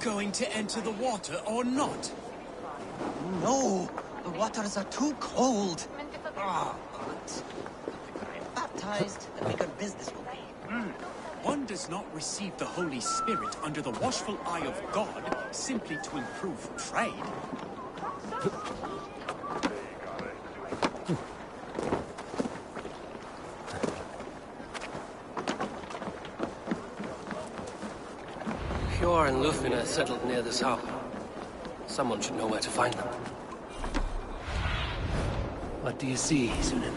going to enter the water or not? No, the waters are too cold. But baptized, the bigger business will be. One does not receive the Holy Spirit under the watchful eye of God simply to improve trade. Fjord and Lufin are settled near this harbor. Someone should know where to find them. What do you see, Sunan?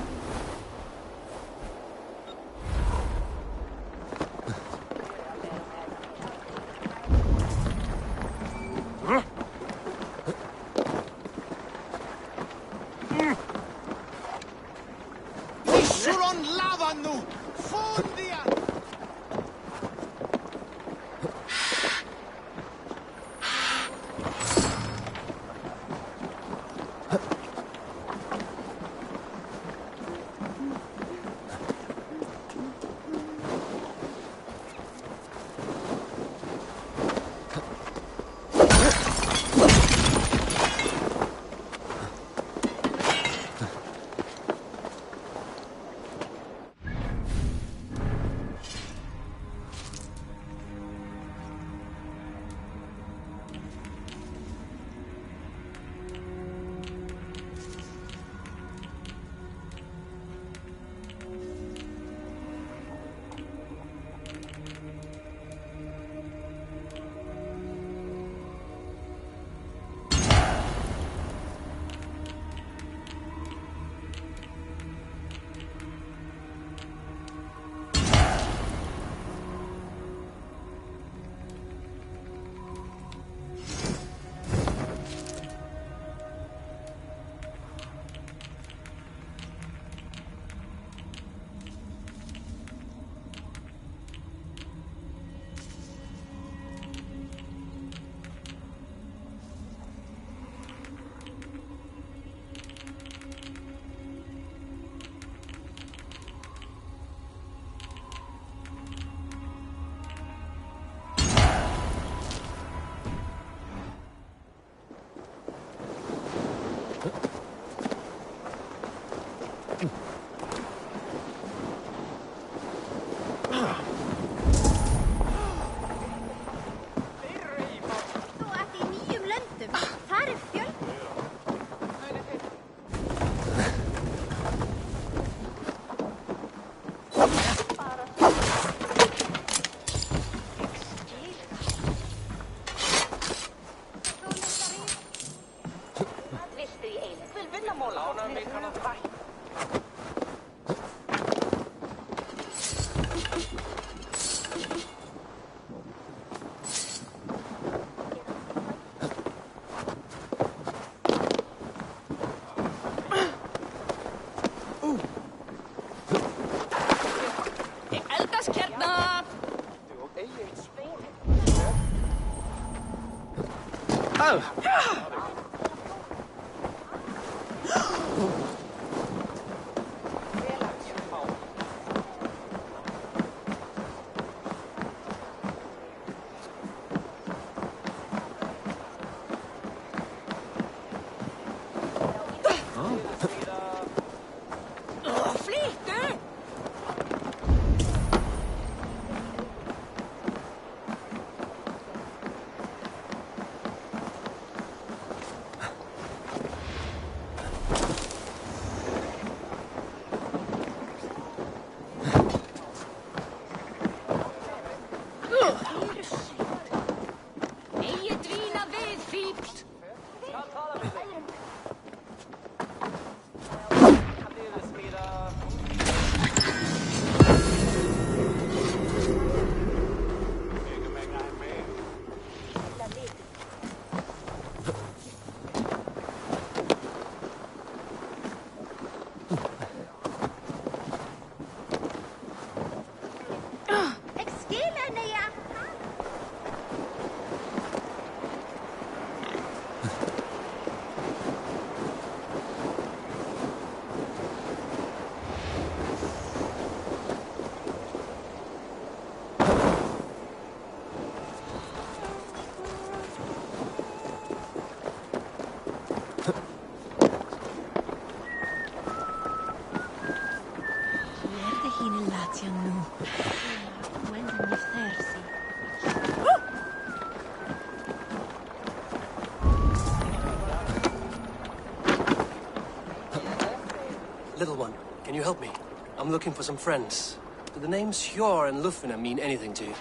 Little one, can you help me? I'm looking for some friends. Do the names Hjor and Lufina mean anything to you?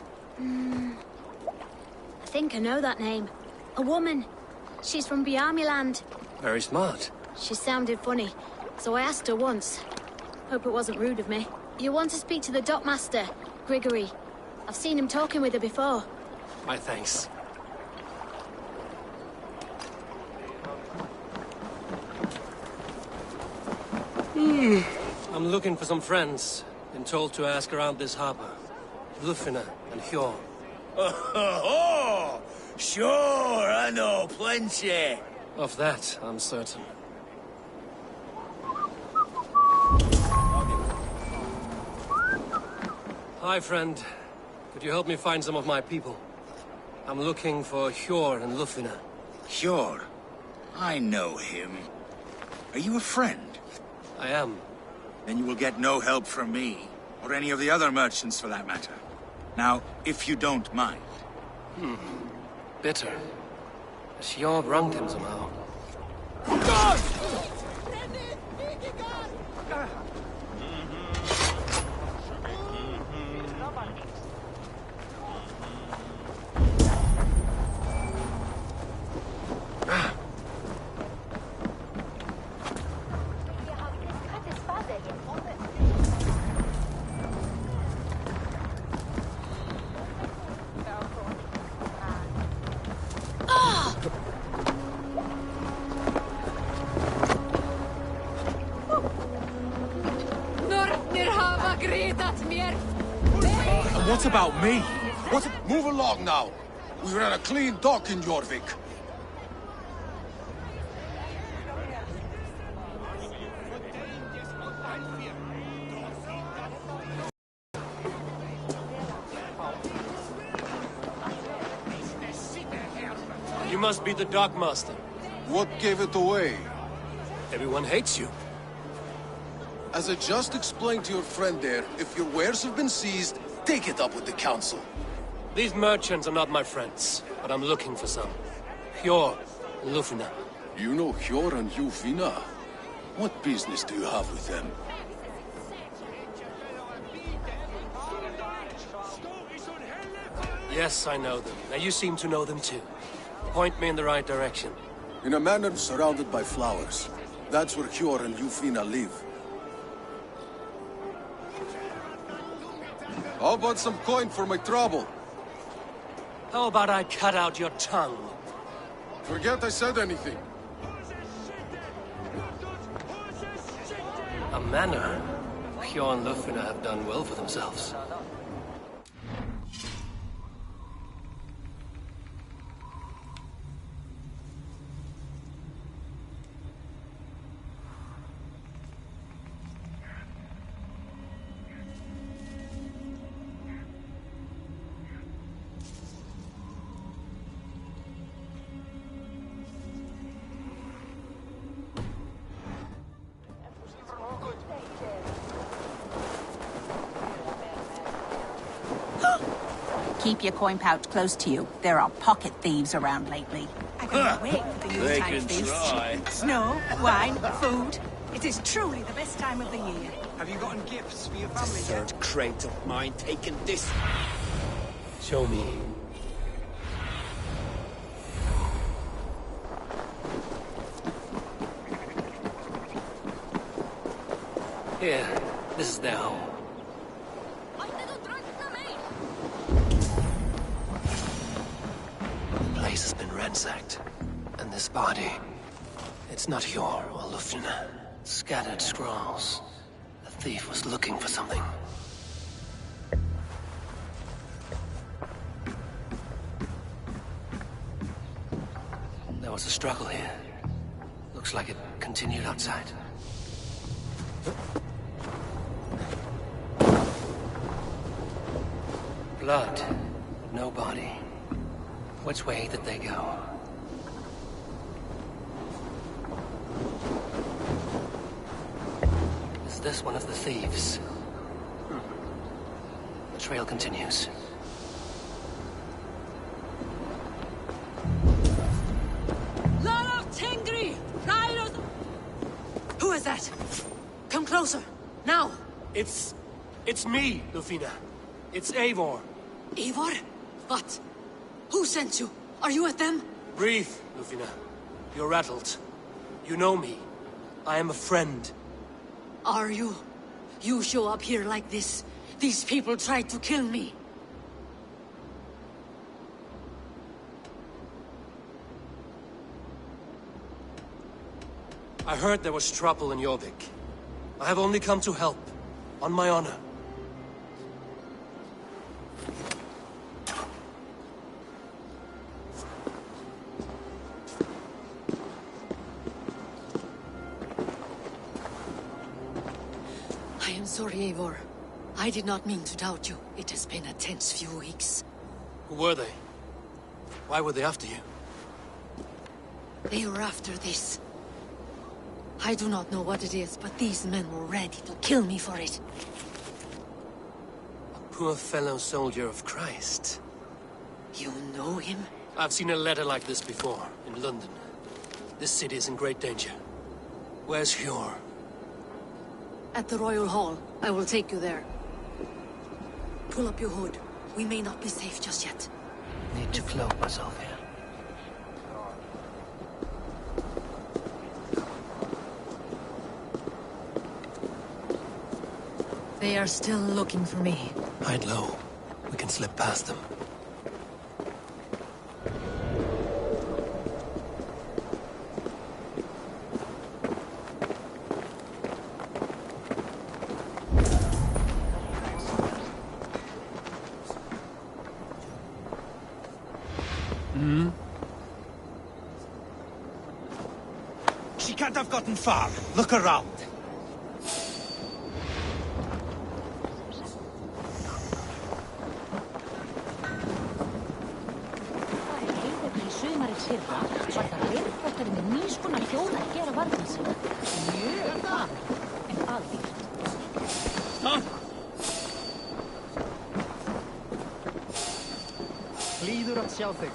I think I know that name. A woman. She's from Bjarmiland. Very smart. She sounded funny, so I asked her once. Hope it wasn't rude of me. You want to speak to the dockmaster, Grigory. I've seen him talking with her before. My thanks. I'm looking for some friends. Been told to ask around this harbor. Lufina and Hjor. Oh, sure, I know plenty. Of that, I'm certain. Hi, friend. Could you help me find some of my people? I'm looking for Hjor and Lufina. Sure, I know him. Are you a friend? I am. Then you will get no help from me, or any of the other merchants for that matter. Now, if you don't mind. Bitter. Has Hjor wronged him somehow? And what about me? Move along now. We ran a clean dock in Jorvik. You must be the dockmaster. What gave it away? Everyone hates you. As I just explained to your friend there, if your wares have been seized, take it up with the council. These merchants are not my friends, but I'm looking for some. Hjor and Lufina. You know Hjor and Lufina? What business do you have with them? Yes, I know them. Now you seem to know them too. Point me in the right direction. In a manor surrounded by flowers. That's where Hjor and Lufina live. How about some coin for my trouble? How about I cut out your tongue? Forget I said anything. A manor? Hjor and Lufina have done well for themselves. Keep your coin pouch close to you. There are pocket thieves around lately. I cannot wait for the They Yuletide can feast. try. Snow, wine, food. It is truly the best time of the year. Have you gotten gifts for your family yet? Third crate of mine taken this. Show me. Here, this is their home. The place has been ransacked. And this body, it's not Hjor or Lufina. Scattered scrolls. The thief was looking for something. There was a struggle here. Looks like it continued outside. Blood, no body. Which way did they go? Is this one of the thieves? The trail continues. Who is that? Come close. closer! Now! It's me, Lufina. It's Eivor. Eivor? What? Who sent you? Are you with them? Breathe, Lufina. You're rattled. You know me. I am a friend. Are you? You show up here like this. These people tried to kill me. I heard there was trouble in Jorvik. I have only come to help. On my honor. I am sorry, Eivor. I did not mean to doubt you. It has been a tense few weeks. Who were they? Why were they after you? They were after this. I do not know what it is, but these men were ready to kill me for it. A poor fellow soldier of Christ. You know him? I've seen a letter like this before, in London. This city is in great danger. Where's Hjor? At the Royal Hall. I will take you there. Pull up your hood. We may not be safe just yet. Need to cloak myself here. They are still looking for me. Hide low. We can slip past them. She can't have gotten far. Look around. Líður að sjá þig.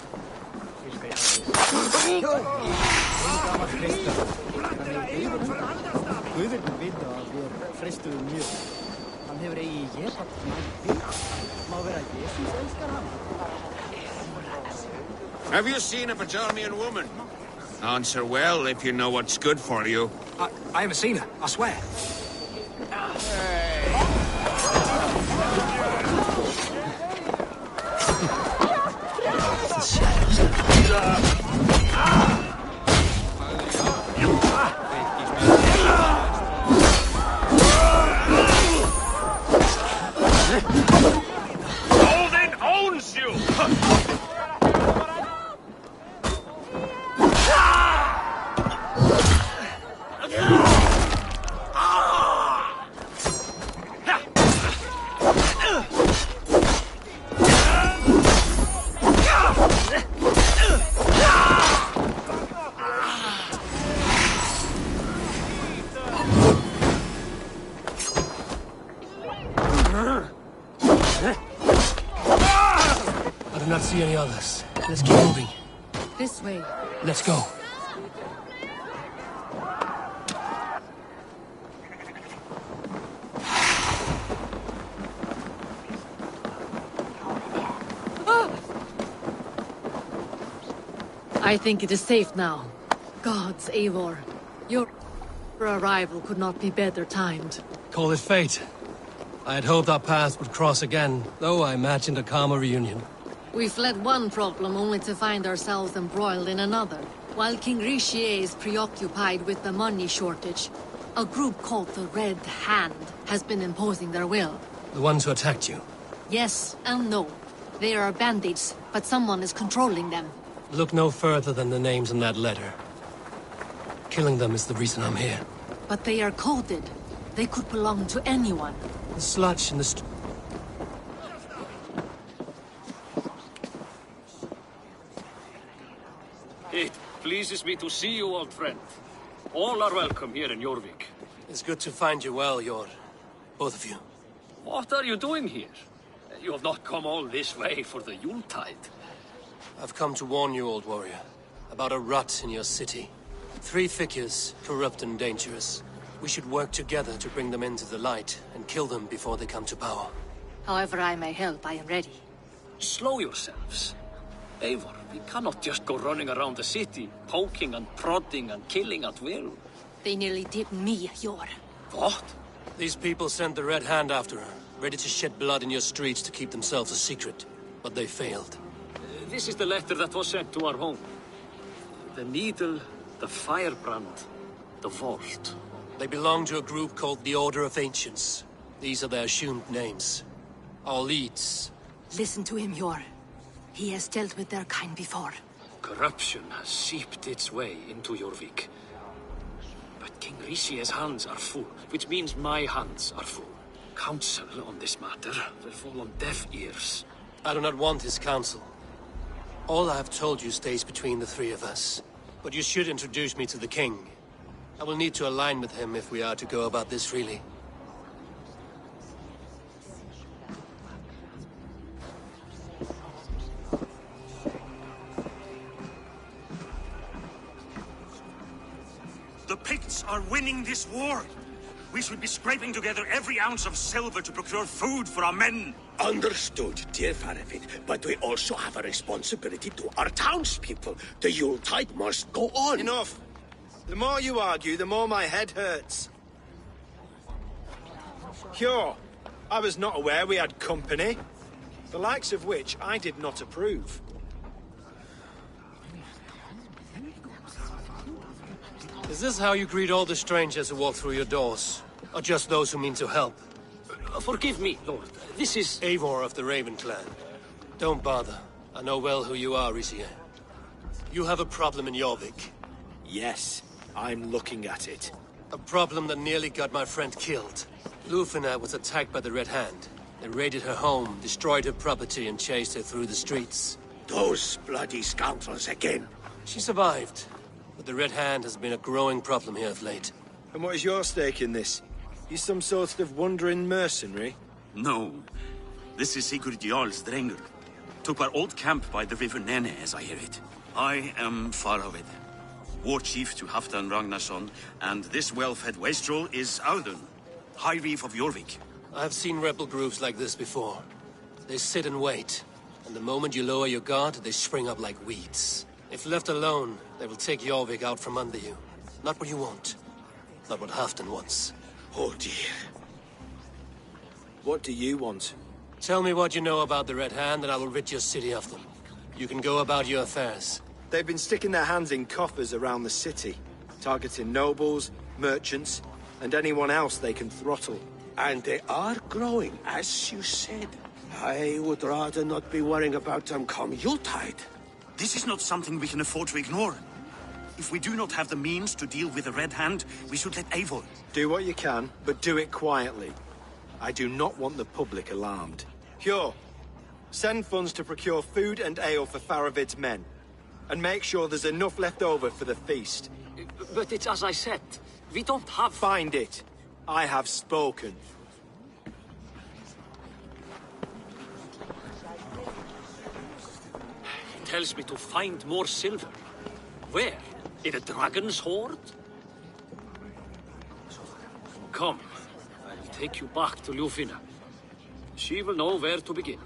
Guðirnir vita að við freistuðum mjög. Hann hefur eigi Jesús mætti. Má vera Jesús elskar hann. Have you seen a Bajormian woman? Answer well if you know what's good for you. I haven't seen her, I swear. Odin owns you! I do not see any others. Let's keep moving. This way. Let's go. I think it is safe now. Gods, Eivor. Your arrival could not be better timed. Call it fate. I had hoped our paths would cross again, though I imagined a calmer reunion. We fled one problem only to find ourselves embroiled in another. While King Richier is preoccupied with the money shortage, a group called the Red Hand has been imposing their will. The ones who attacked you. Yes and no. They are bandits, but someone is controlling them. Look no further than the names in that letter. Killing them is the reason I'm here. But they are coded. They could belong to anyone. The sludge in the It pleases me to see you, old friend. All are welcome here in Jorvik. It's good to find you well, Jor. Both of you. What are you doing here? You have not come all this way for the Yuletide. I've come to warn you, old warrior, about a rot in your city. 3 figures, corrupt and dangerous. We should work together to bring them into the light and kill them before they come to power. However I may help, I am ready. Slow yourselves. Eivor, we cannot just go running around the city, poking and prodding and killing at will. They nearly did me, Yor. What? These people sent the Red Hand after her, ready to shed blood in your streets to keep themselves a secret. But they failed. This is the letter that was sent to our home. The needle, the firebrand, the vault. They belong to a group called the Order of Ancients. These are their assumed names. Our leads. Listen to him, Yor. He has dealt with their kind before. Corruption has seeped its way into Jorvik. But King Rishi's hands are full, which means my hands are full. Counsel on this matter will fall on deaf ears. I do not want his counsel. All I have told you stays between the three of us. But you should introduce me to the king. I will need to align with him if we are to go about this freely. The Picts are winning this war. We should be scraping together every ounce of silver to procure food for our men. Understood, dear Faravid, but we also have a responsibility to our townspeople. The Yuletide must go on. Enough! The more you argue, the more my head hurts. Sure, I was not aware we had company, the likes of which I did not approve. Is this how you greet all the strangers who walk through your doors? Or just those who mean to help? Forgive me, Lord. This is... Eivor of the Raven clan. Don't bother. I know well who you are, Rizier. You have a problem in Jorvik. Yes, I'm looking at it. A problem that nearly got my friend killed. Lufina was attacked by the Red Hand. They raided her home, destroyed her property, and chased her through the streets. Those bloody scoundrels again. She survived, but the Red Hand has been a growing problem here of late. And what is your stake in this? You some sort of wandering mercenary? No. This is Sigurd Jarl's Drengr. Took our old camp by the river Nene, as I hear it. I am Faravid, war chief to Halfdan Ragnarsson, and this well-fed wastrel is Audun, High Reef of Jorvik. I've seen rebel groups like this before. They sit and wait, and the moment you lower your guard, they spring up like weeds. If left alone, they will take Jorvik out from under you. Not what you want. Not what Halfdan wants. Oh dear. What do you want? Tell me what you know about the Red Hand, and I will rid your city of them. You can go about your affairs. They've been sticking their hands in coffers around the city, targeting nobles, merchants, and anyone else they can throttle. And they are growing, as you said. I would rather not be worrying about them come Yuletide. This is not something we can afford to ignore. If we do not have the means to deal with the Red Hand, we should let Eivor. Do what you can, but do it quietly. I do not want the public alarmed. Hjor, send funds to procure food and ale for Faravid's men. And make sure there's enough left over for the feast. But it's as I said. We don't have... Find it. I have spoken. It tells me to find more silver. Where? In a dragon's hoard? Come. I will take you back to Lufina. She will know where to begin.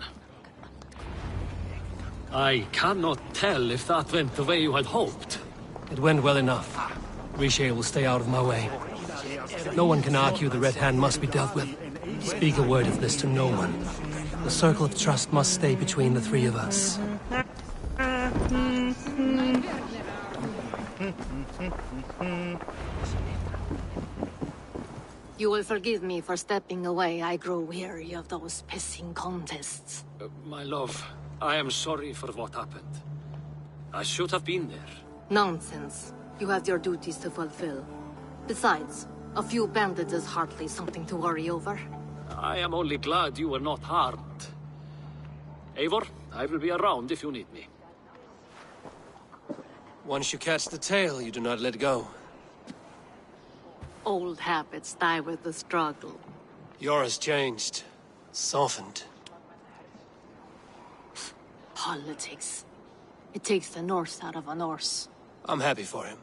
I cannot tell if that went the way you had hoped. It went well enough. Riche will stay out of my way. No one can argue the Red Hand must be dealt with. Speak a word of this to no one. The circle of trust must stay between the three of us. You will forgive me for stepping away. I grow weary of those pissing contests. My love, I am sorry for what happened. I should have been there. Nonsense. You have your duties to fulfill. Besides, a few bandits is hardly something to worry over. I am only glad you were not harmed. Eivor, I will be around if you need me. Once you catch the tail, you do not let go. Old habits die with the struggle. Yours changed. Softened. Politics. It takes the Norse out of a Norse. I'm happy for him.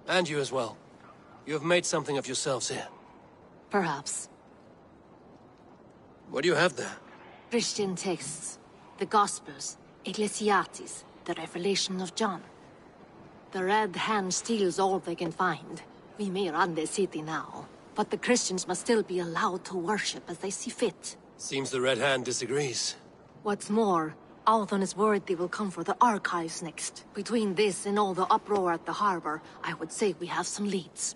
And you as well. You have made something of yourselves here. Perhaps. What do you have there? Christian texts, the Gospels, Ecclesiastes, the Revelation of John. The Red Hand steals all they can find. We may run the city now, but the Christians must still be allowed to worship as they see fit. Seems the Red Hand disagrees. What's more, Alden is worried they will come for the archives next. Between this and all the uproar at the harbor, I would say we have some leads.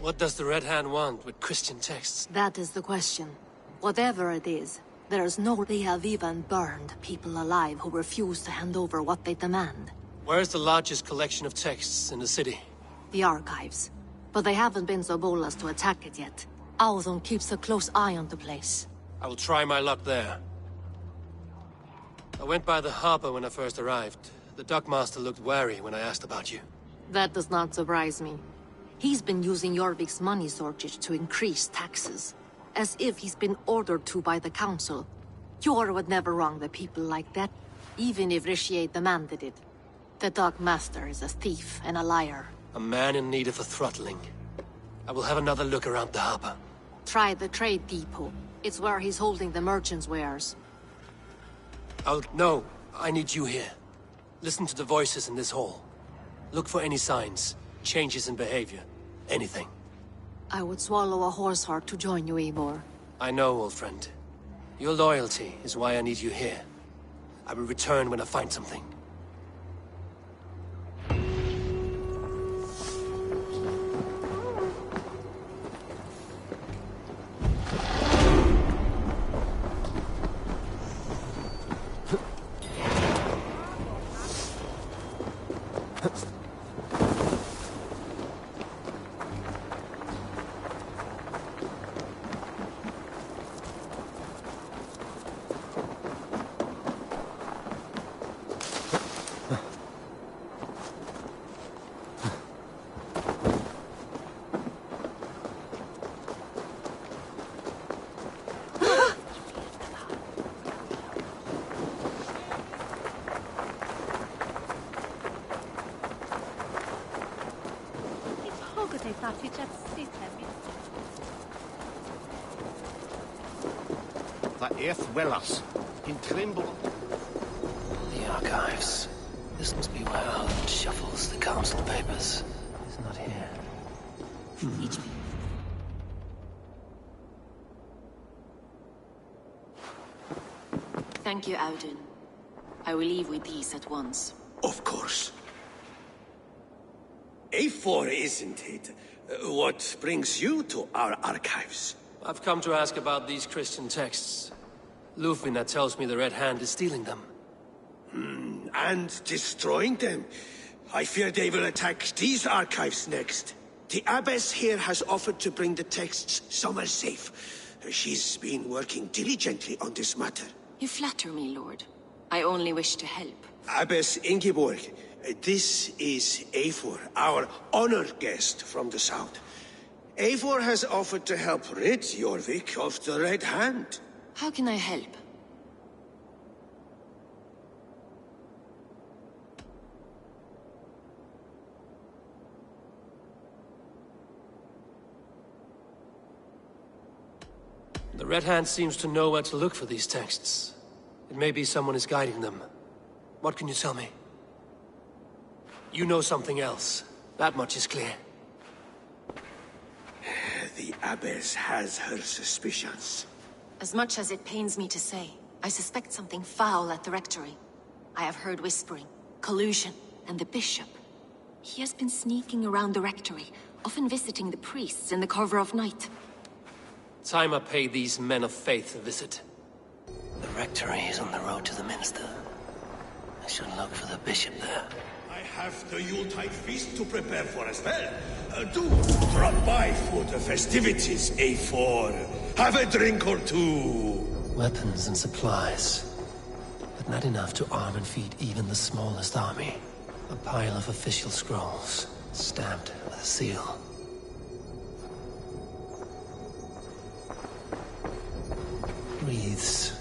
What does the Red Hand want with Christian texts? That is the question. Whatever it is, there's no... They have even burned people alive who refuse to hand over what they demand. Where's the largest collection of texts in the city? The archives. But they haven't been so bold as to attack it yet. Alden keeps a close eye on the place. I will try my luck there. I went by the harbor when I first arrived. The dockmaster looked wary when I asked about you. That does not surprise me. He's been using Jorvik's money shortage to increase taxes. As if he's been ordered to by the council. Jor would never wrong the people like that, even if Richier demanded it. The dockmaster is a thief and a liar. A man in need of a throttling. I will have another look around the harbor. Try the trade depot. It's where he's holding the merchants' wares. No, I need you here. Listen to the voices in this hall. Look for any signs, changes in behavior, anything. I would swallow a horse heart to join you, Eivor. I know, old friend. Your loyalty is why I need you here. I will return when I find something. The earth wells in tremble. The archives. This must be where Alden shuffles the council papers. He's not here. Thank you, Audun. I will leave with these at once. Of course. A4, isn't it? What brings you to our archives? I've come to ask about these Christian texts. Lufina tells me the Red Hand is stealing them. And destroying them. I fear they will attack these archives next. The abbess here has offered to bring the texts somewhere safe. She's been working diligently on this matter. You flatter me, Lord. I only wish to help. Abbess Ingeborg, this is Eivor, our honored guest from the south. Eivor has offered to help rid Jorvik of the Red Hand. How can I help? The Red Hand seems to know where to look for these texts. It may be someone is guiding them. What can you tell me? You know something else. That much is clear. The abbess has her suspicions. As much as it pains me to say, I suspect something foul at the rectory. I have heard whispering, collusion, and the bishop. He has been sneaking around the rectory, often visiting the priests in the cover of night. Time I pay these men of faith a visit. The rectory is on the road to the minster. I should look for the bishop there. I have the Yuletide feast to prepare for as well. Do drop by for the festivities, A4. Have a drink or two. Weapons and supplies. But not enough to arm and feed even the smallest army. A pile of official scrolls, stamped with a seal. Wreaths.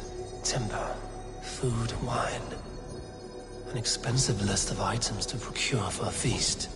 timber, food, wine. An expensive list of items to procure for a feast.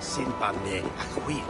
Sin banne a chwi.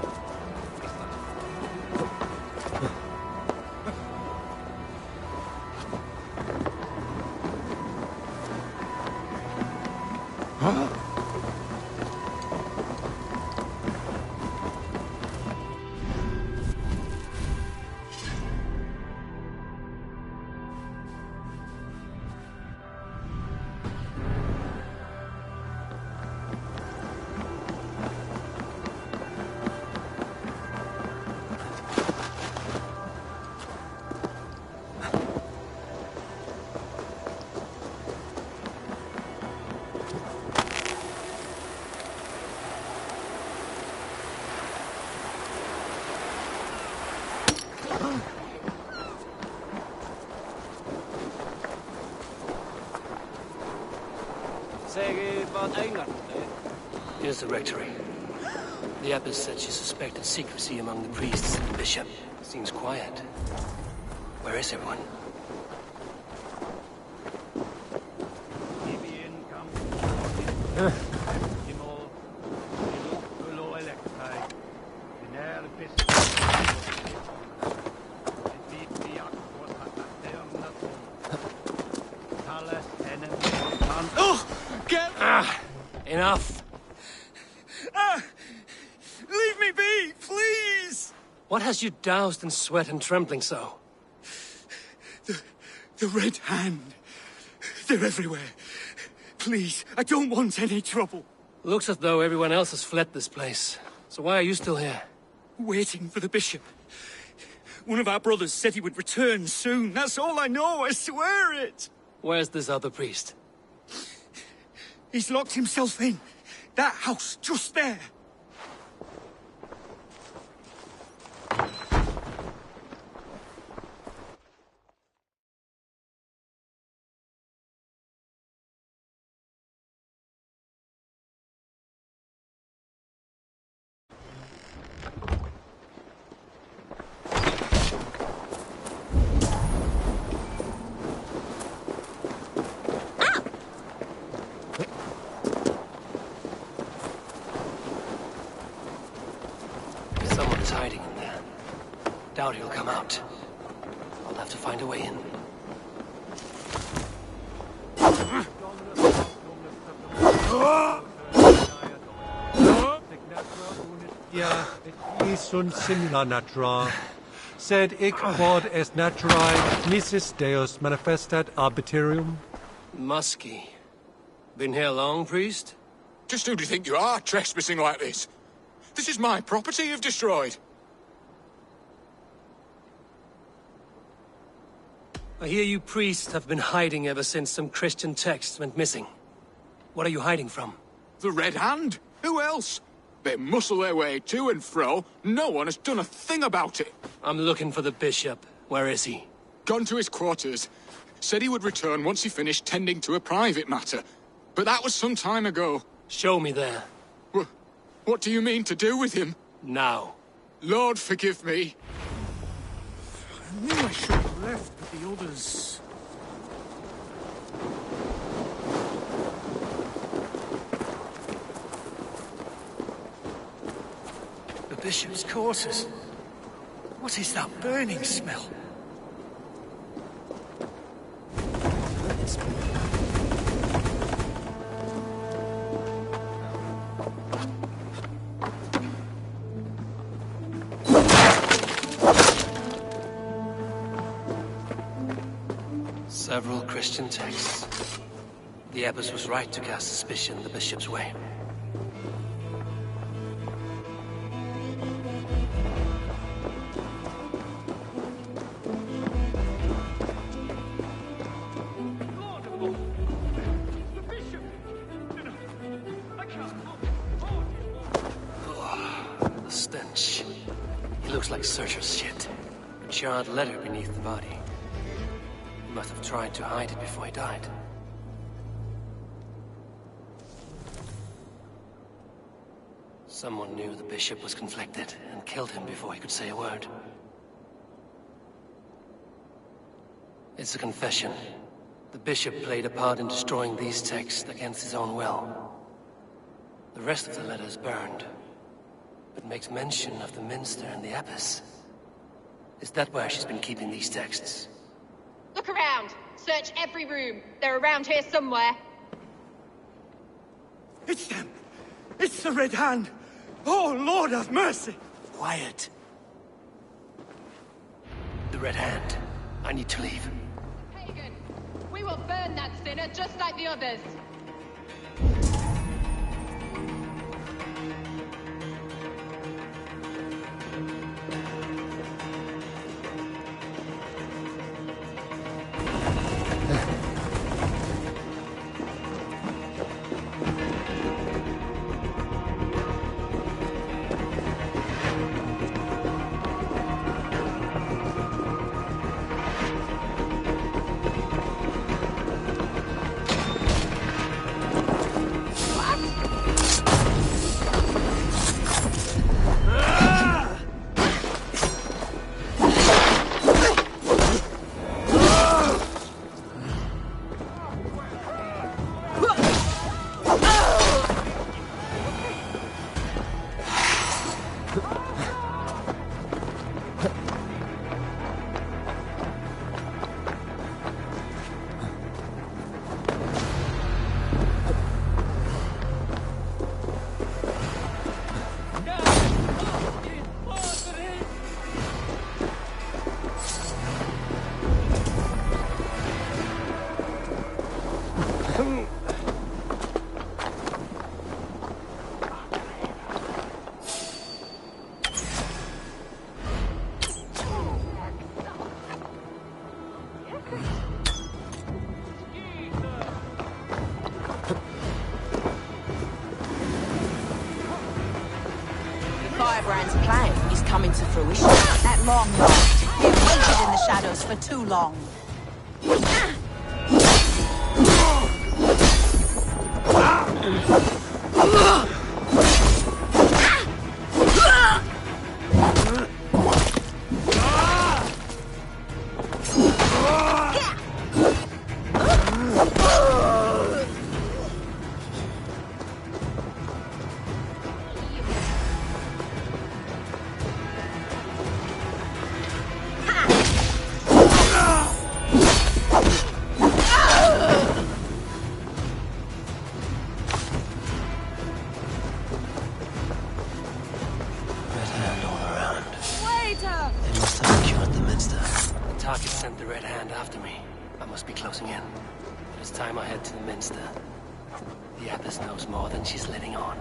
Here's the rectory. The abbess said she suspected secrecy among the priests and the bishop. Seems quiet. Where is everyone? Enough. Leave me be, please! What has you doused in sweat and trembling so? The Red Hand. They're everywhere. Please, I don't want any trouble. Looks as though everyone else has fled this place. So why are you still here? Waiting for the bishop. One of our brothers said he would return soon. That's all I know, I swear it. Where's this other priest? He's locked himself in. That house, just there. come out. I'll have to find a way in. Ja, sunt simula natura, sed hic quod est naturae nisis Deus manifestat arbitrium. Muskie. Been here long, priest? Just who do you think you are, trespassing like this? This is my property you've destroyed. I hear you priests have been hiding ever since some Christian texts went missing. What are you hiding from? The Red Hand? Who else? They muscle their way to and fro. No one has done a thing about it. I'm looking for the bishop. Where is he? Gone to his quarters. Said he would return once he finished tending to a private matter. But that was some time ago. Show me there. What do you mean to do with him? Now. Lord, forgive me. I knew I should have left with the others. The bishop's quarters. What is that burning smell? Several Christian texts. The abbess was right to cast suspicion the bishop's way. Oh, the stench. He looks like searcher's shit. A charred letter beneath the body. He must have tried to hide it before he died. Someone knew the bishop was conflicted and killed him before he could say a word. It's a confession. The bishop played a part in destroying these texts against his own will. The rest of the letter is burned, but makes mention of the minster and the abbess. Is that where she's been keeping these texts? Look around. Search every room. They're around here somewhere. It's them! It's the Red Hand! Oh, Lord have mercy! Quiet. The Red Hand. I need to leave. Pagan, we will burn that sinner just like the others. Firebrand's plan is coming to fruition. At long last, they've waited in the shadows for too long. time I head to the Minster. The Abbess knows more than she's letting on.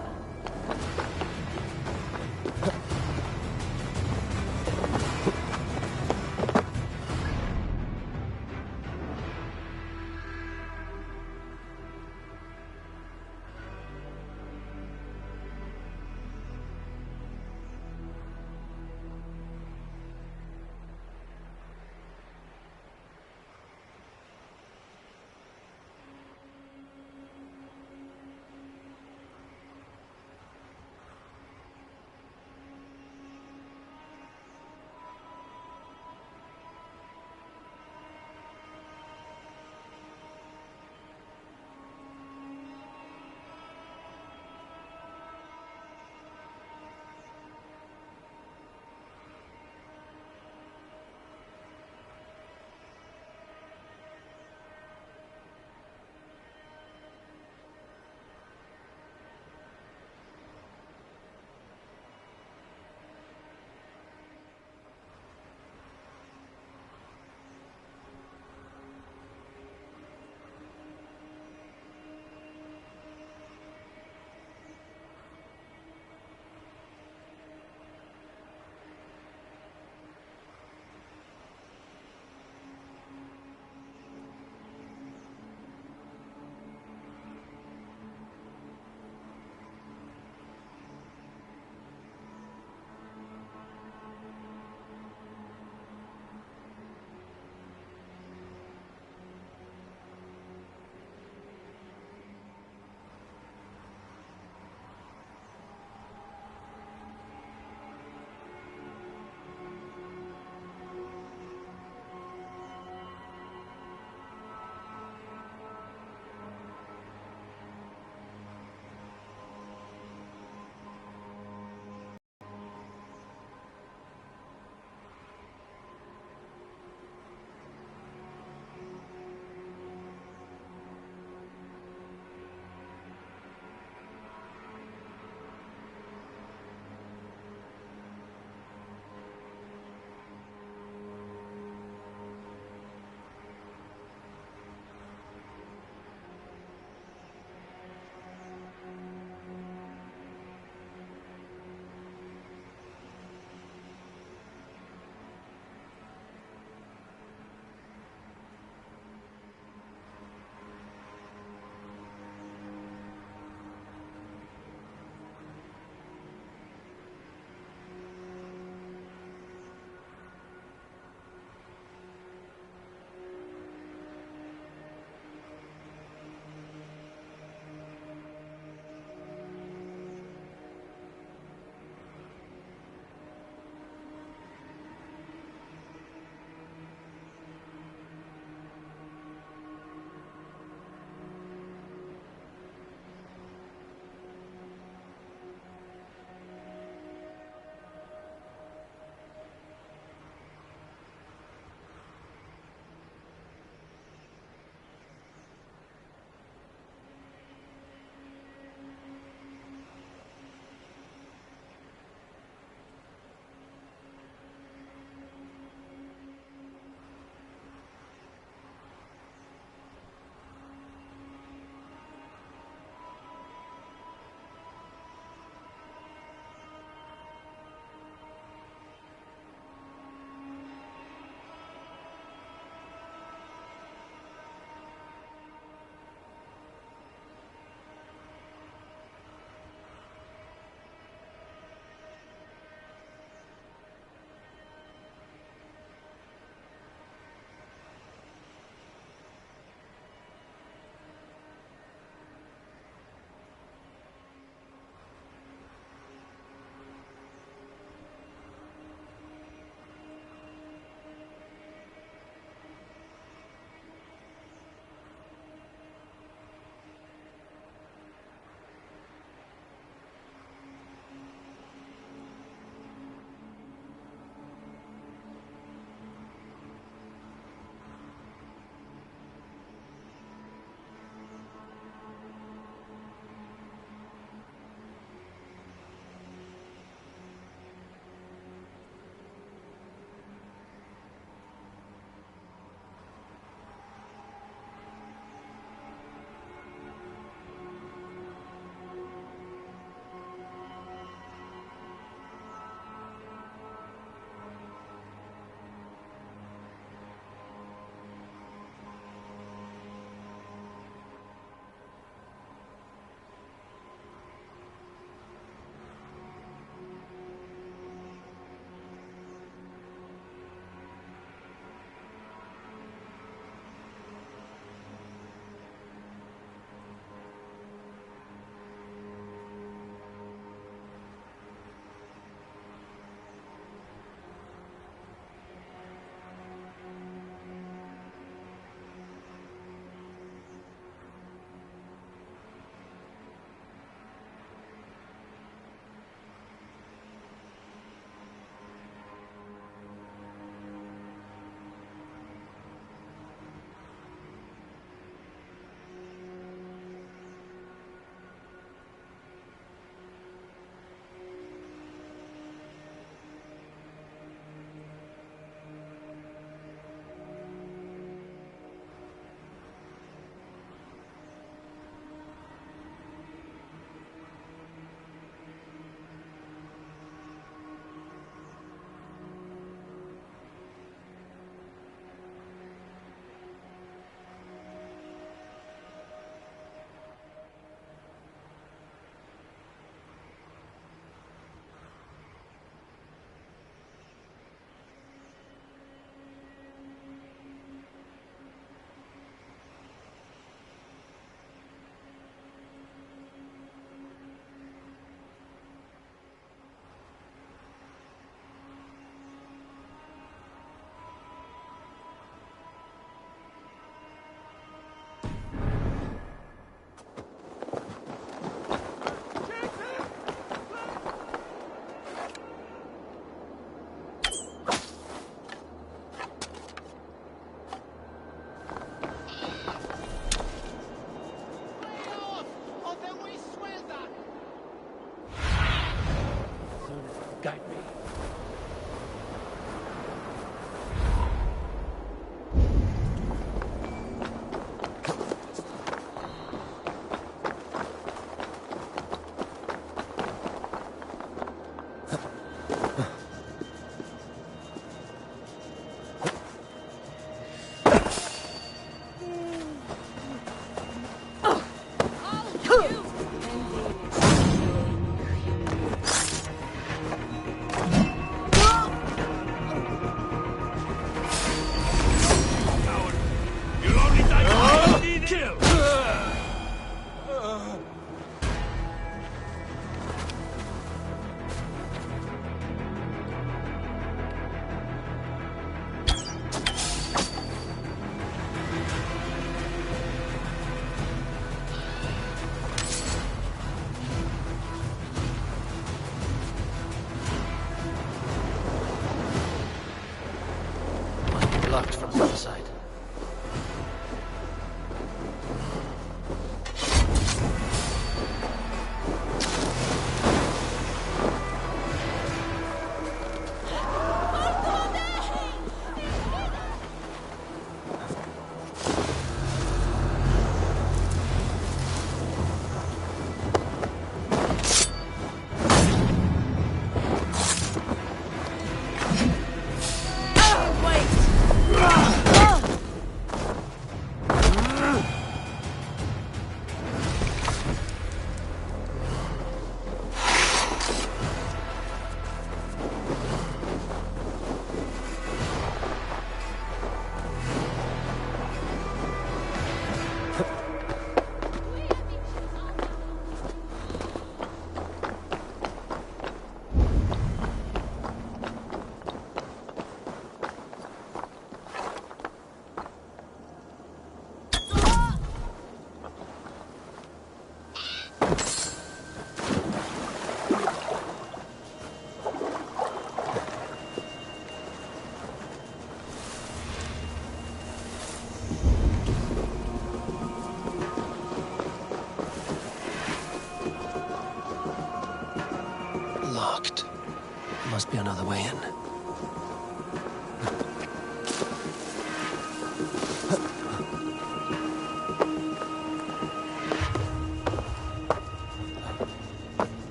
must be another way in.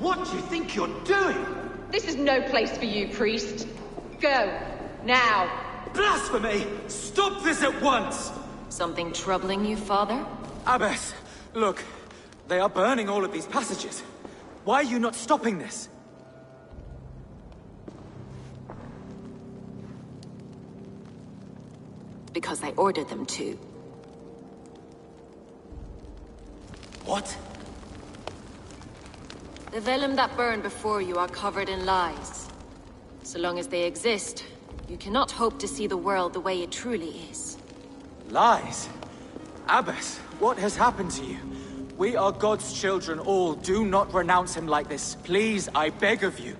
What do you think you're doing? This is no place for you, priest. Go. Now. Blasphemy! Stop this at once! Something troubling you, father? Abbess, look. They are burning all of these passages. Why are you not stopping this? Because I ordered them to. What? The vellum that burned before you are covered in lies. So long as they exist, you cannot hope to see the world the way it truly is. Lies? Abbess, what has happened to you? We are God's children all. Do not renounce him like this. Please, I beg of you.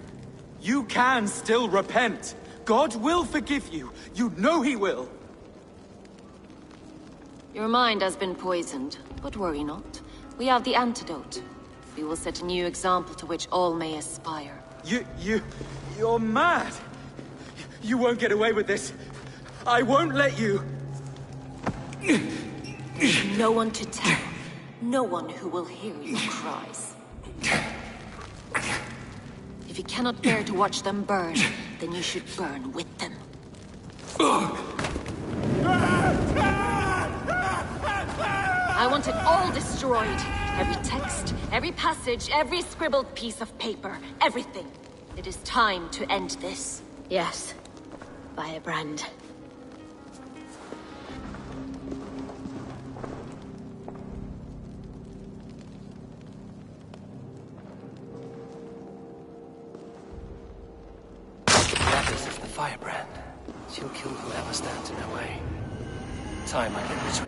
You can still repent. God will forgive you. You know he will. Your mind has been poisoned, but worry not. We have the antidote. We will set a new example to which all may aspire. You're mad! You won't get away with this. I won't let you! No one to tell. No one who will hear your cries. If you cannot bear to watch them burn, then you should burn with them. I want it all destroyed. Every text, every passage, every scribbled piece of paper. Everything. It is time to end this. Yes. Firebrand. This is the firebrand. She'll kill whoever stands in her way. Time I get between.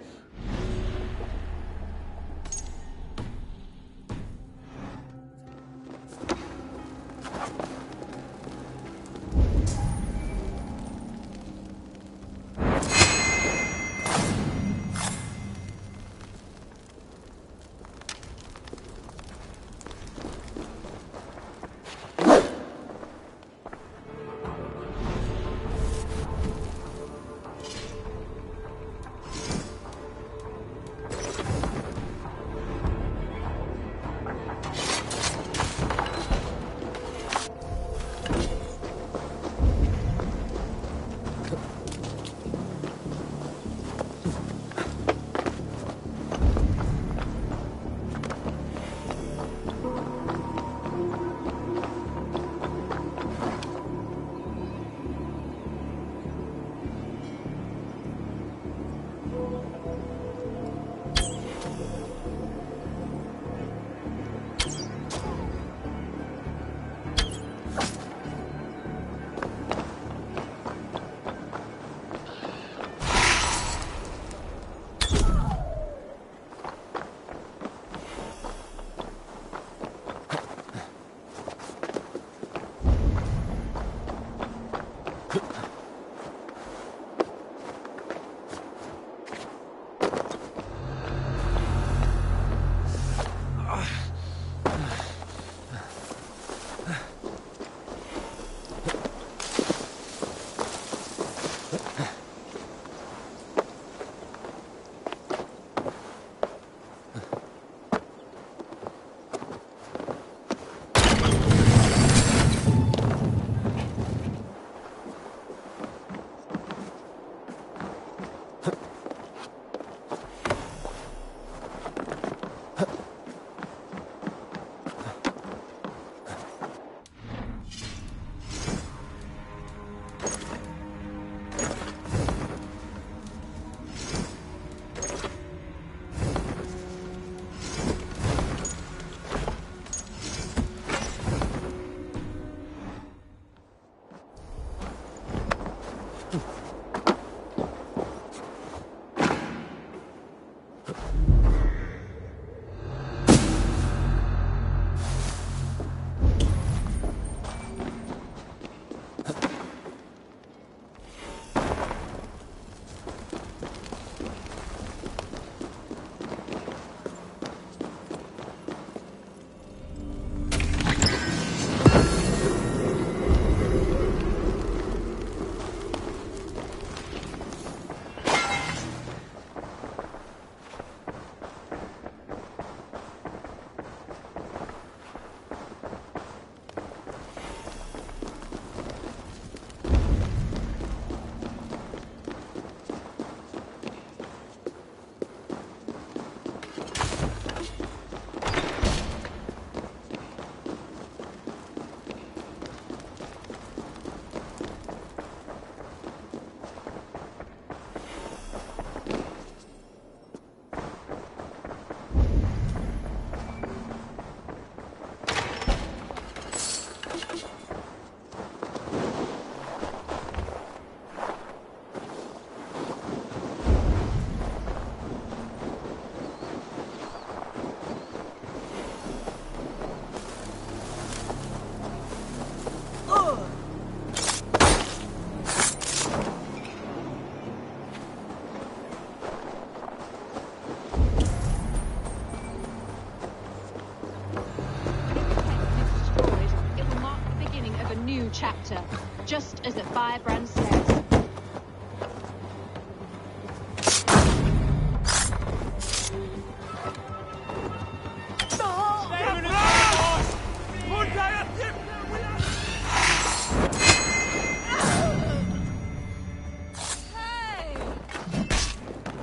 Chapter, just as the firebrand says.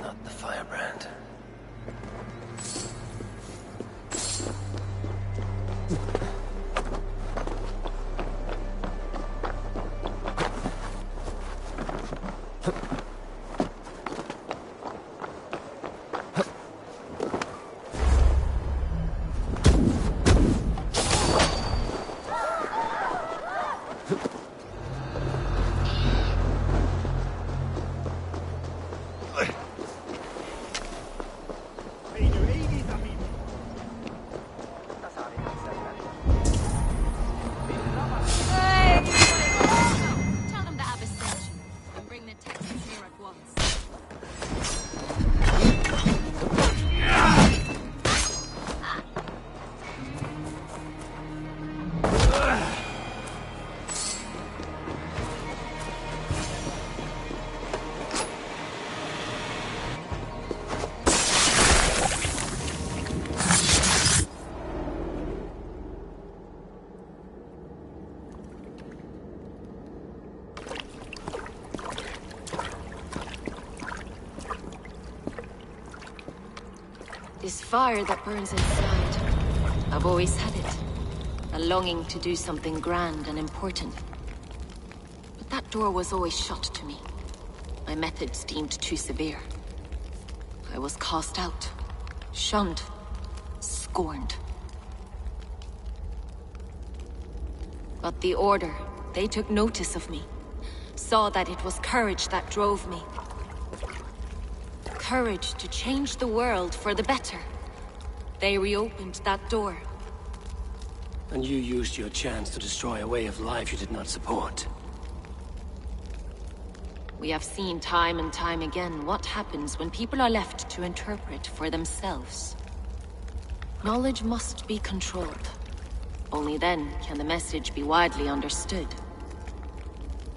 Not the firebrand. This fire that burns inside, I've always had it. A longing to do something grand and important. But that door was always shut to me. My methods deemed too severe. I was cast out, shunned, scorned. But the Order, they took notice of me. Saw that it was courage that drove me. Courage to change the world for the better. They reopened that door. And you used your chance to destroy a way of life you did not support. We have seen time and time again what happens when people are left to interpret for themselves. Knowledge must be controlled. Only then can the message be widely understood.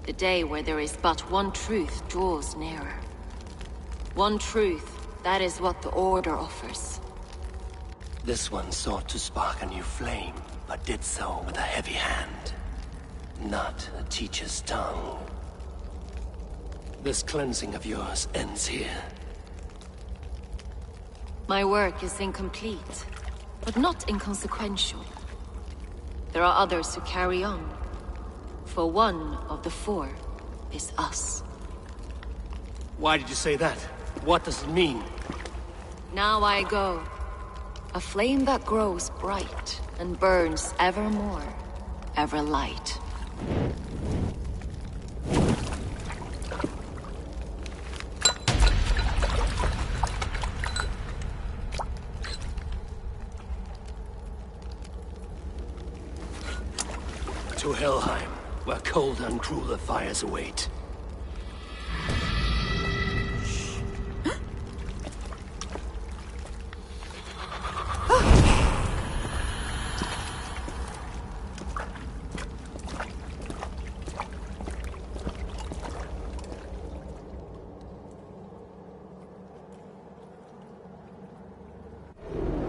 The day where there is but one truth draws nearer. One truth, that is what the Order offers. This one sought to spark a new flame, but did so with a heavy hand. Not a teacher's tongue. This cleansing of yours ends here. My work is incomplete, but not inconsequential. There are others who carry on. For one of the four is us. Why did you say that? What does it mean? Now I go. A flame that grows bright and burns ever more, ever light. To Helheim, where cold and crueler fires await.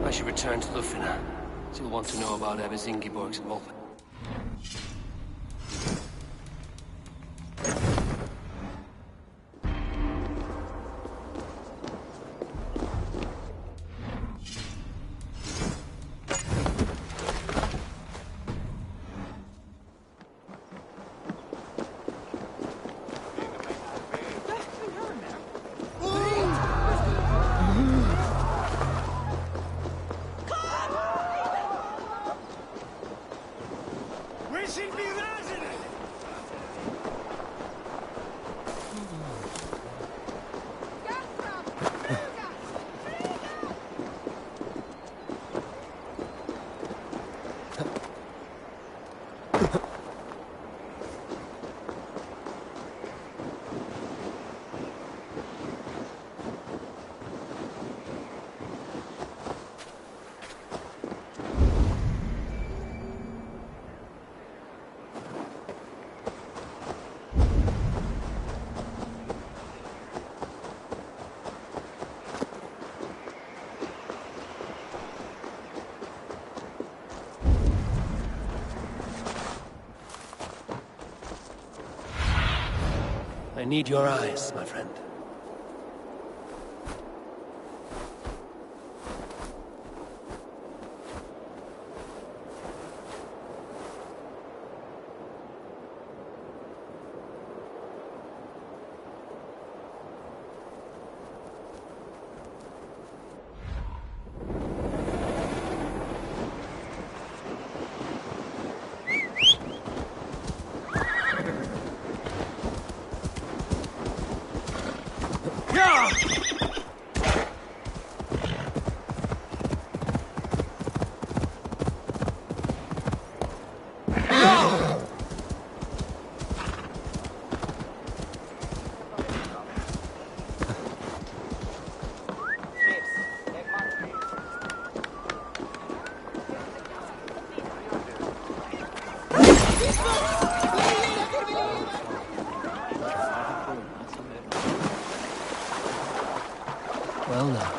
I should return to Lufina. She'll want to know about Abbess Ingeborg's involvement. I need your eyes, my friend. Well now.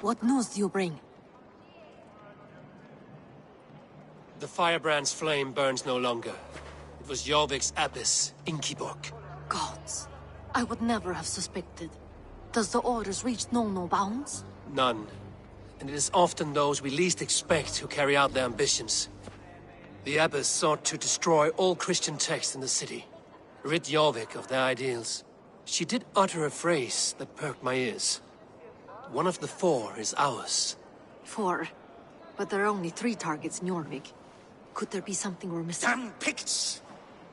What news do you bring? The firebrand's flame burns no longer. It was Jorvik's abbess, Ingeborg. Gods, I would never have suspected. Does the orders reach no bounds? None. And it is often those we least expect who carry out their ambitions. The abbess sought to destroy all Christian texts in the city, rid Jorvik of their ideals. She did utter a phrase that perked my ears. One of the four is ours. Four? But there are only 3 targets in Jorvik. Could there be something we're missing? Damn Picts!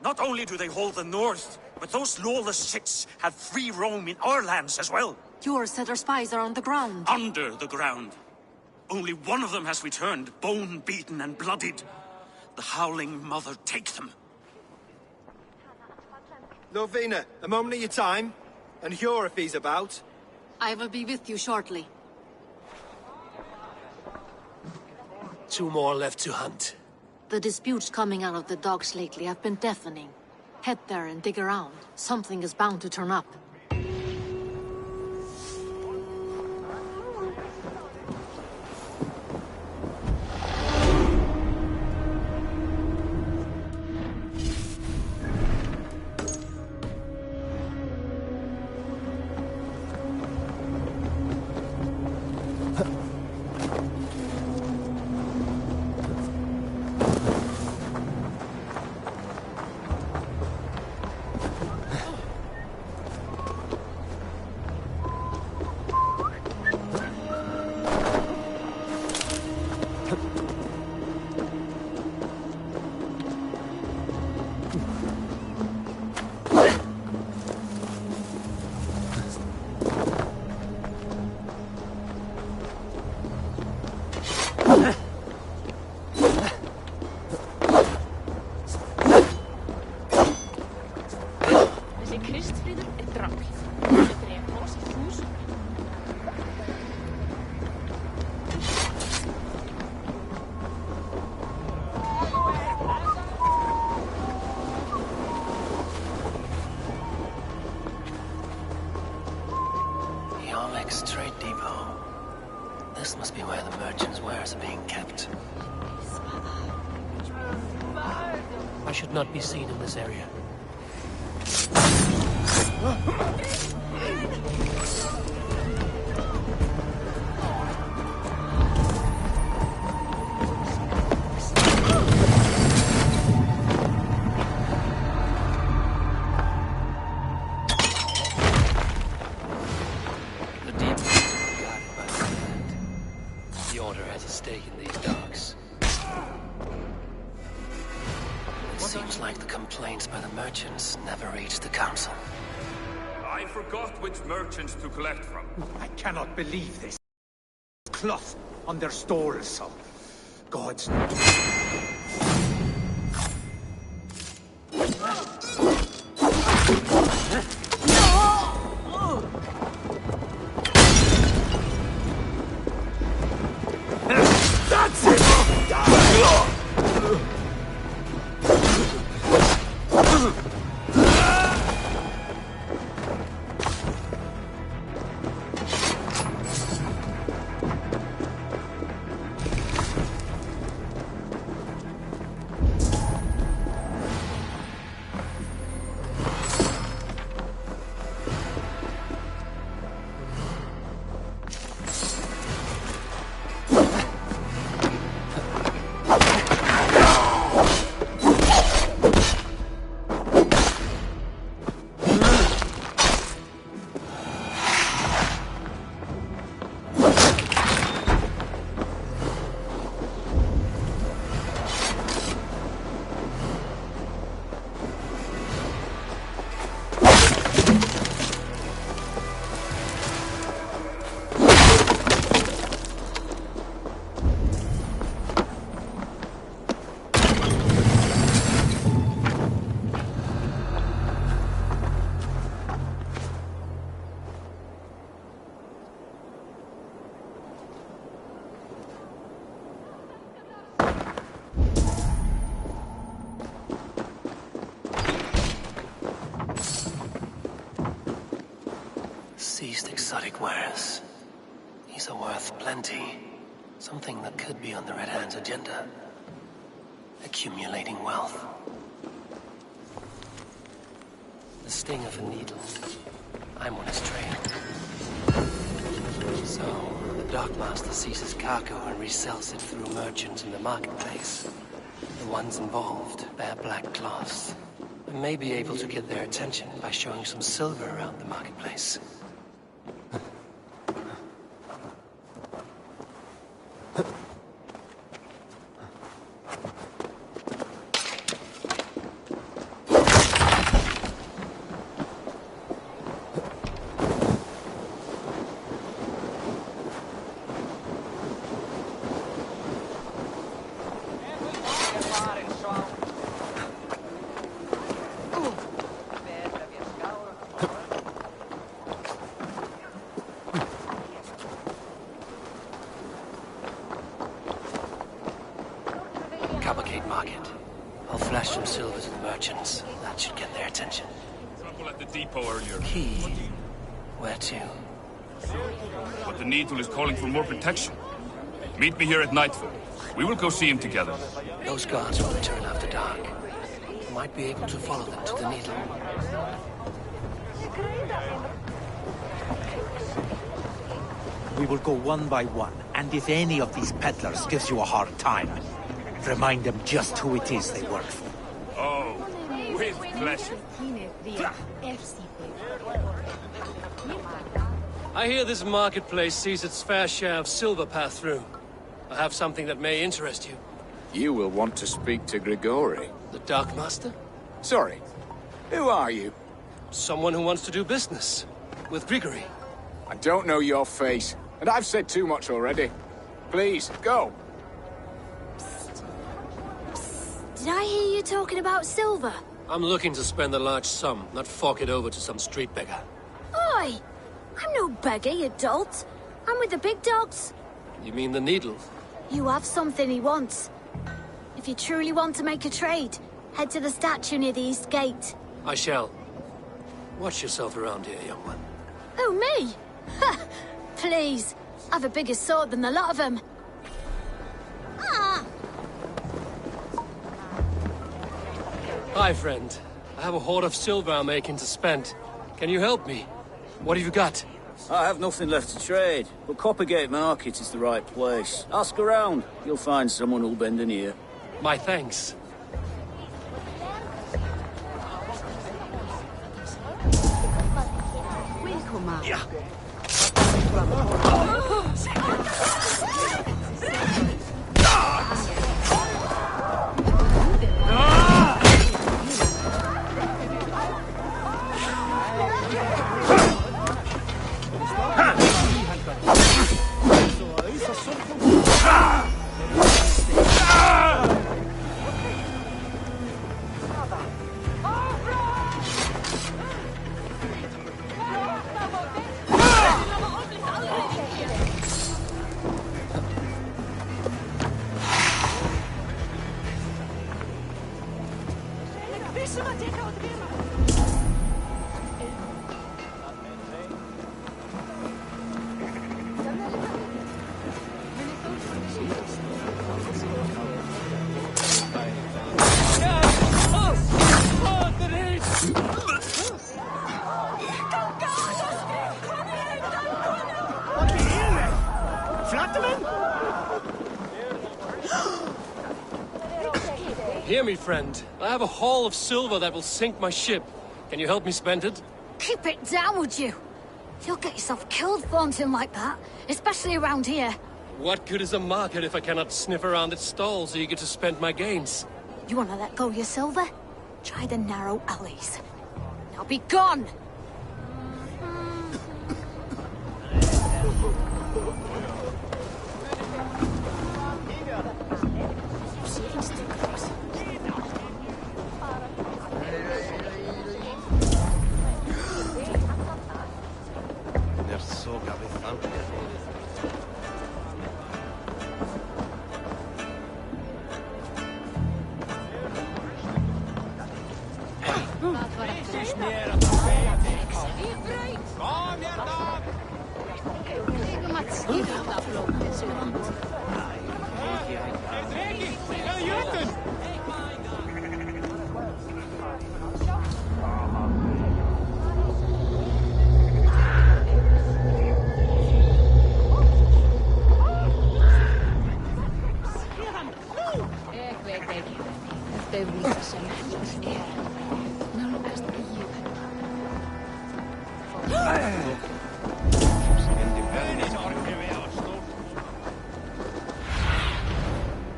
Not only do they hold the north, but those lawless shits have free roam in our lands as well. Yours said our spies are on the ground. Under the ground. Only one of them has returned, bone-beaten and bloodied. The Howling Mother take them. Lovina, a moment of your time. And Hjor if he's about. I will be with you shortly. 2 more left to hunt. The disputes coming out of the docks lately have been deafening. Head there and dig around. Something is bound to turn up. This must be where the merchants' wares are being kept. I should not be seen in this area. To collect from. I cannot believe this. Cloth on their stalls. Gods. That's it! Seized exotic wares. These are worth plenty. Something that could be on the Red Hand's agenda. Accumulating wealth. The sting of a needle. I'm on his trail. So, the dockmaster seizes cargo and resells it through merchants in the marketplace. The ones involved bear black cloths. I may be able to get their attention by showing some silver around the marketplace. Cavalcade Market. I'll flash some silver to the merchants. That should get their attention. Trouble at the depot earlier. Key. Where to? But the Needle is calling for more protection. Meet me here at nightfall. We will go see him together. Those guards will return after dark. We might be able to follow them to the Needle. We will go one by one, and if any of these peddlers gives you a hard time, remind them just who it is they work for. Oh, with pleasure. I hear this marketplace sees its fair share of silver pass through. I have something that may interest you. You will want to speak to Grigori. The Dark Master? Sorry. Who are you? Someone who wants to do business. With Grigori. I don't know your face, and I've said too much already. Please, go. Did I hear you talking about silver? I'm looking to spend a large sum, not fork it over to some street beggar. Oi! I'm no beggar, you dolt. I'm with the big dogs. You mean the Needle? You have something he wants. If you truly want to make a trade, head to the statue near the East Gate. I shall. Watch yourself around here, young one. Oh, me? Ha! Please. I've a bigger sword than the lot of them. Ah! Hi, friend. I have a hoard of silver I'm making to spend. Can you help me? What have you got? I have nothing left to trade, but Coppergate Market is the right place. Ask around. You'll find someone who'll bend an ear. My thanks. Yeah. Hear me, friend. I have a haul of silver that will sink my ship. Can you help me spend it? Keep it down, would you? You'll get yourself killed flaunting like that, especially around here. What good is a market if I cannot sniff around its stalls eager to spend my gains? You want to let go of your silver? Try the narrow alleys. Now be gone!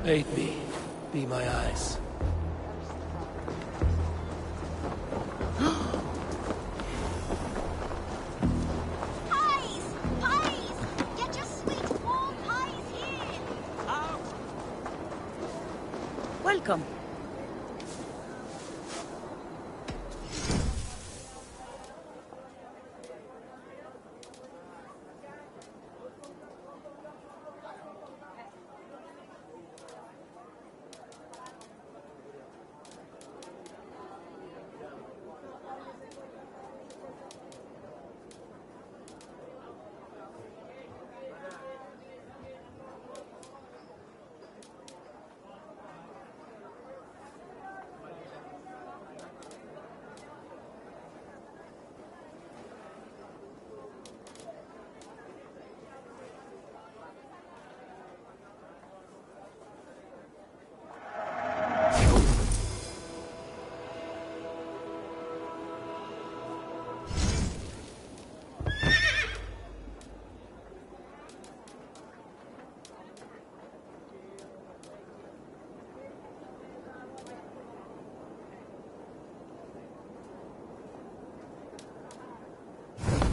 Aid me. Be my eyes. welcome.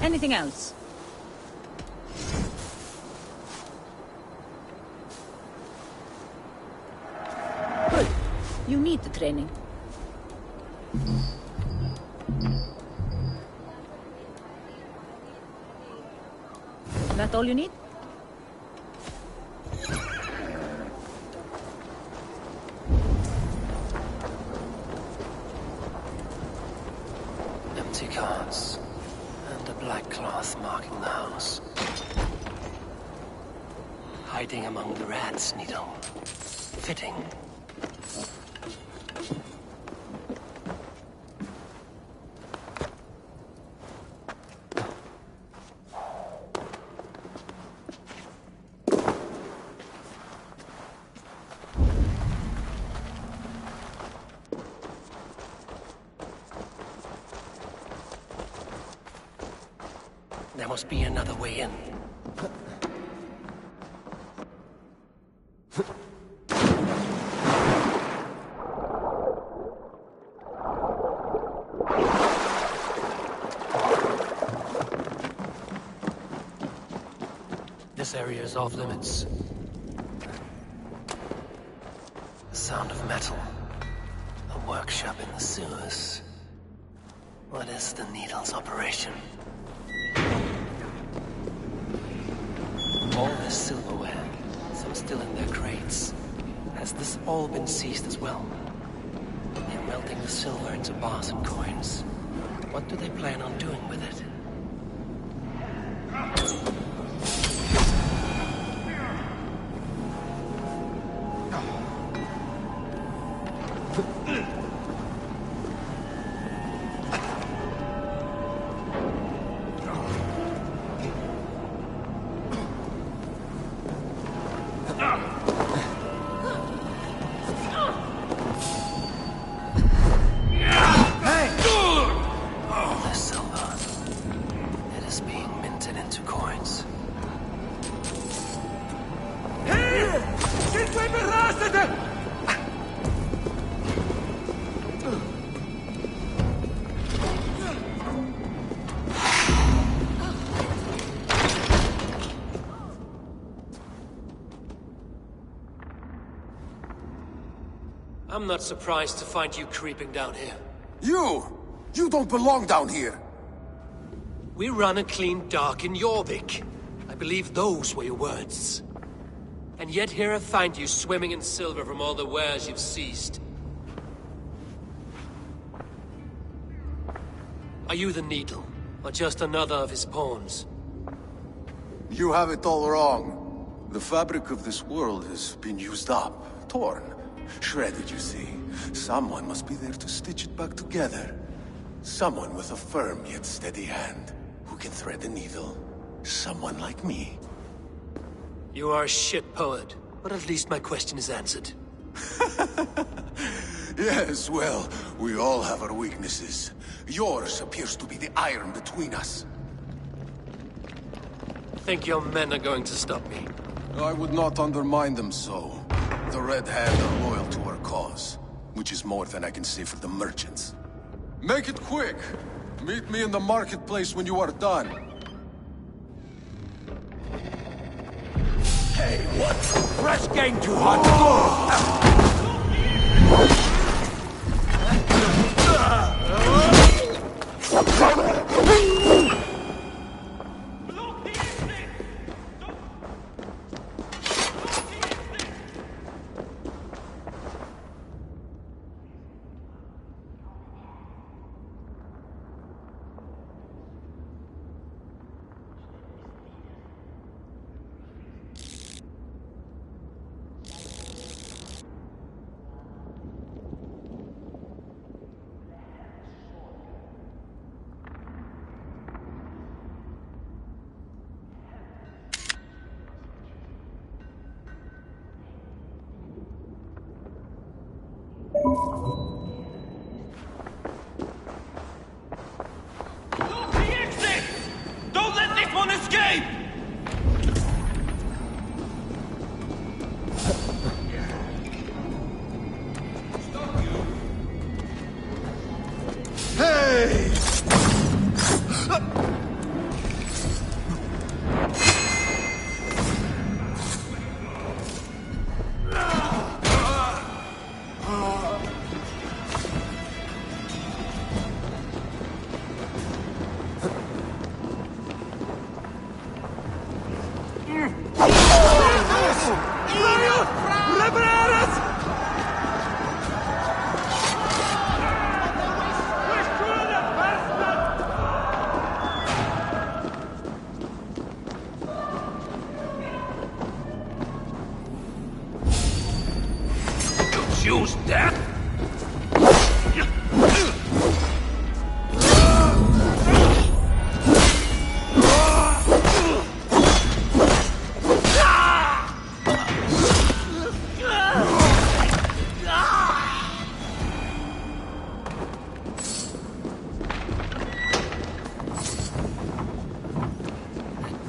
Anything else? Good. You need the training. That all you need? Empty carts. And a black cloth marking the house. Hiding among the rats, Needle. Fitting. There must be another way in. This area is off limits. The sound of metal. A workshop in the sewers. What is the Needle's operation? All this silverware, some still in their crates. Has this all been seized as well? They're melting the silver into bars and coins. What do they plan on doing with it? I'm not surprised to find you creeping down here. You don't belong down here! We run a clean dock in Jorvik. I believe those were your words. And yet here I find you swimming in silver from all the wares you've seized. Are you the Needle, or just another of his pawns? You have it all wrong. The fabric of this world has been used up, torn, shredded, you see. Someone must be there to stitch it back together. Someone with a firm yet steady hand, who can thread the needle. Someone like me. You are a shit poet, but at least my question is answered. Yes, well, we all have our weaknesses. Yours appears to be the iron between us. Think your men are going to stop me? I would not undermine them so. The Red Hand are loyal to our cause, which is more than I can say for the merchants. Make it quick! Meet me in the marketplace when you are done. Hey, what? Fresh game too hot to go! Don't let this one escape! Hey! Choose death?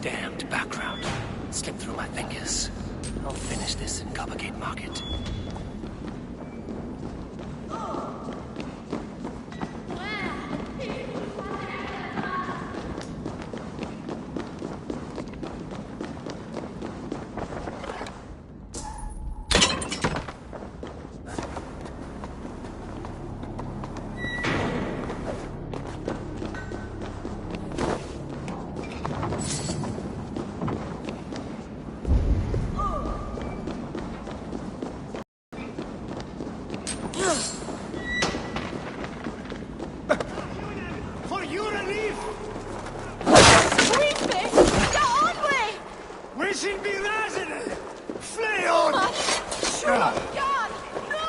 Damned background. Slipped through my fingers. I'll finish this in Coppergate Market. For your relief! Weepy! Get on way! Wishing be razing! Flay on! Sure! God! No!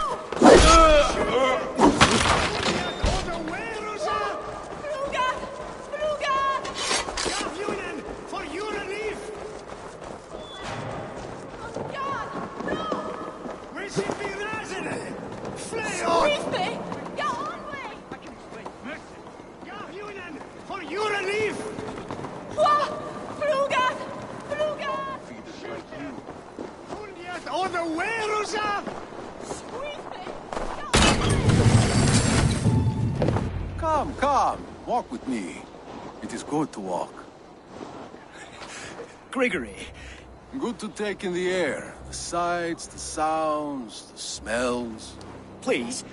Fruga! Fruga! Gavjunen! For your relief! God! No! Wishing be razing! Flay on! Weepy! Get on way! Gavjunen! For your relief! What? Fruga! Fruga! Fundiat on the way, Rosa! Come, come. Walk with me. It is good to walk. Grigory. Good to take in the air. The sights, the sounds, the smells. Please,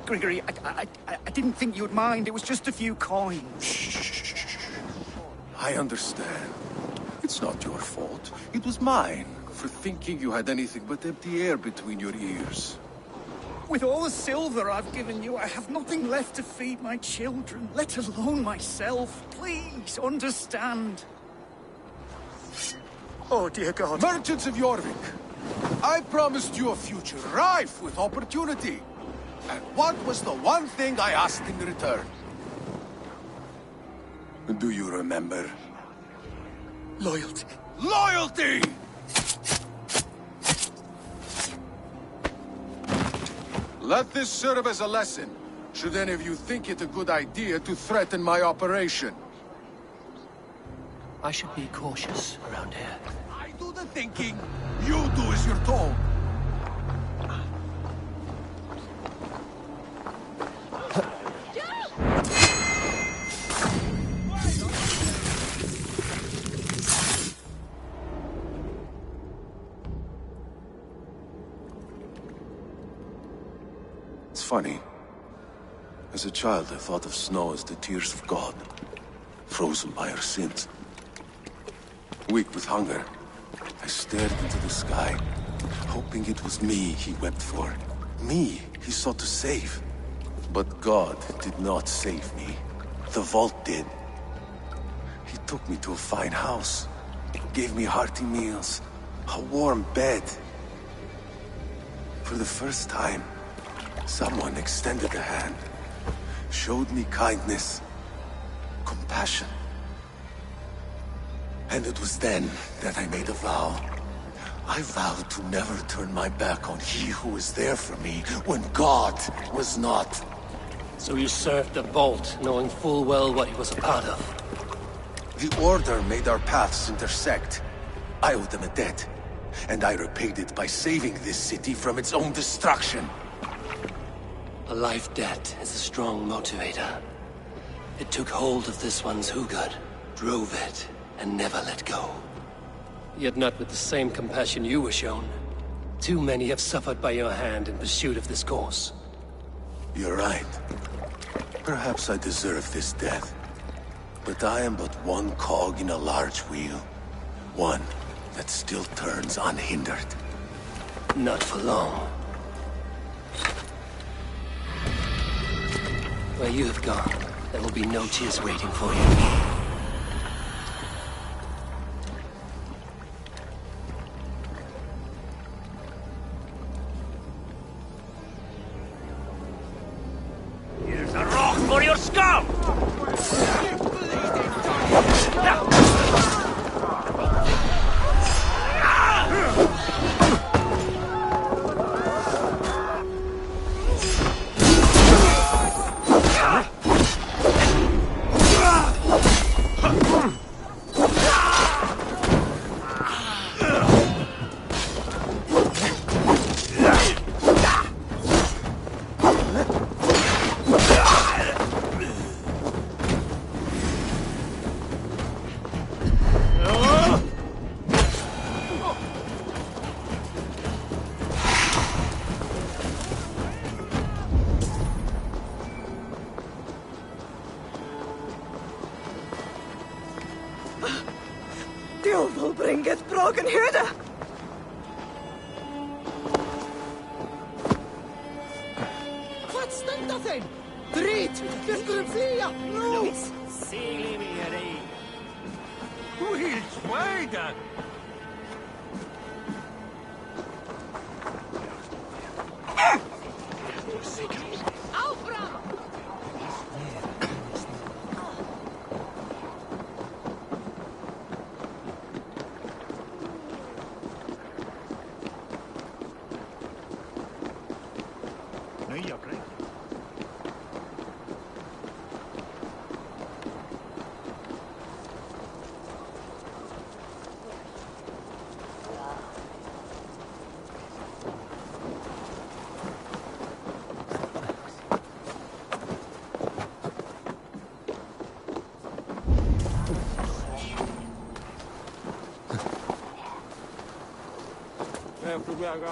Grigory, I didn't think you'd mind. It was just a few coins. I understand. It's not your fault. It was mine for thinking you had anything but empty air between your ears. With all the silver I've given you, I have nothing left to feed my children, let alone myself. Please, understand. Oh, dear God. Merchants of Jorvik, I promised you a future rife with opportunity. And what was the one thing I asked in return? Do you remember? Loyalty. Loyalty! Let this serve as a lesson, should any of you think it a good idea to threaten my operation. I should be cautious around here. I do the thinking, you do as you're told. It's funny. As a child, I thought of snow as the tears of God, frozen by our sins. Weak with hunger, I stared into the sky, hoping it was me he wept for. Me he sought to save. But God did not save me. The vault did. He took me to a fine house, gave me hearty meals, a warm bed. For the first time, someone extended a hand, showed me kindness, compassion. And it was then that I made a vow. I vowed to never turn my back on he who was there for me when God was not. So you served the Vault, knowing full well what he was a part of. The Order made our paths intersect. I owed them a debt, and I repaid it by saving this city from its own destruction. A life debt is a strong motivator. It took hold of this one's Hugad, drove it, and never let go. Yet not with the same compassion you were shown. Too many have suffered by your hand in pursuit of this course. You're right. Perhaps I deserve this death. But I am but one cog in a large wheel. One that still turns unhindered. Not for long. Where you have gone, there will be no tears waiting for you. Here's a rock for your skull! Du will bring it broken hyrde! Vad stämde sen? Drit! Vi skulle flyga! Nu! Siliveri! Wildschweine! Jag får väga.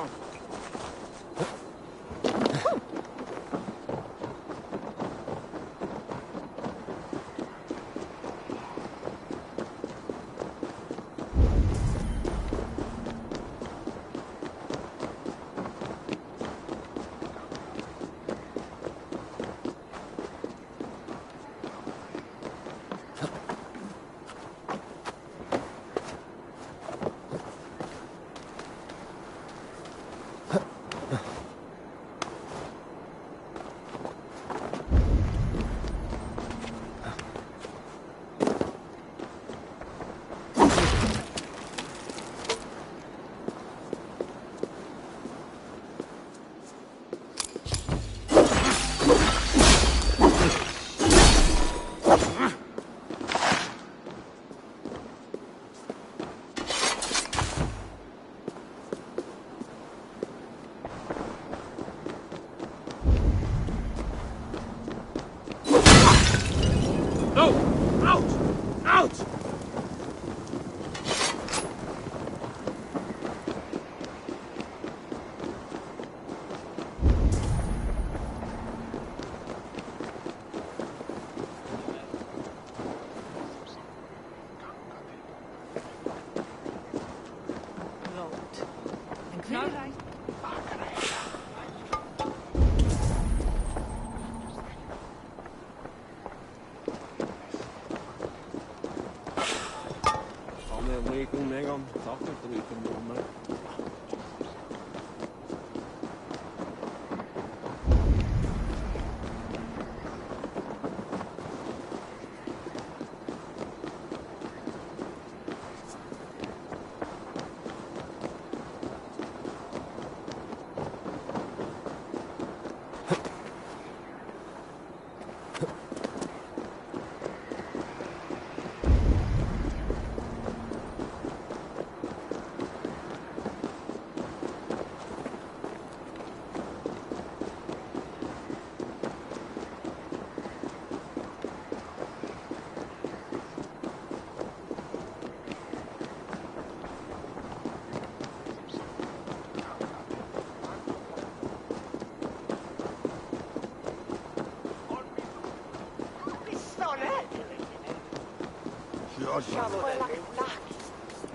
sockerdrupen nummer.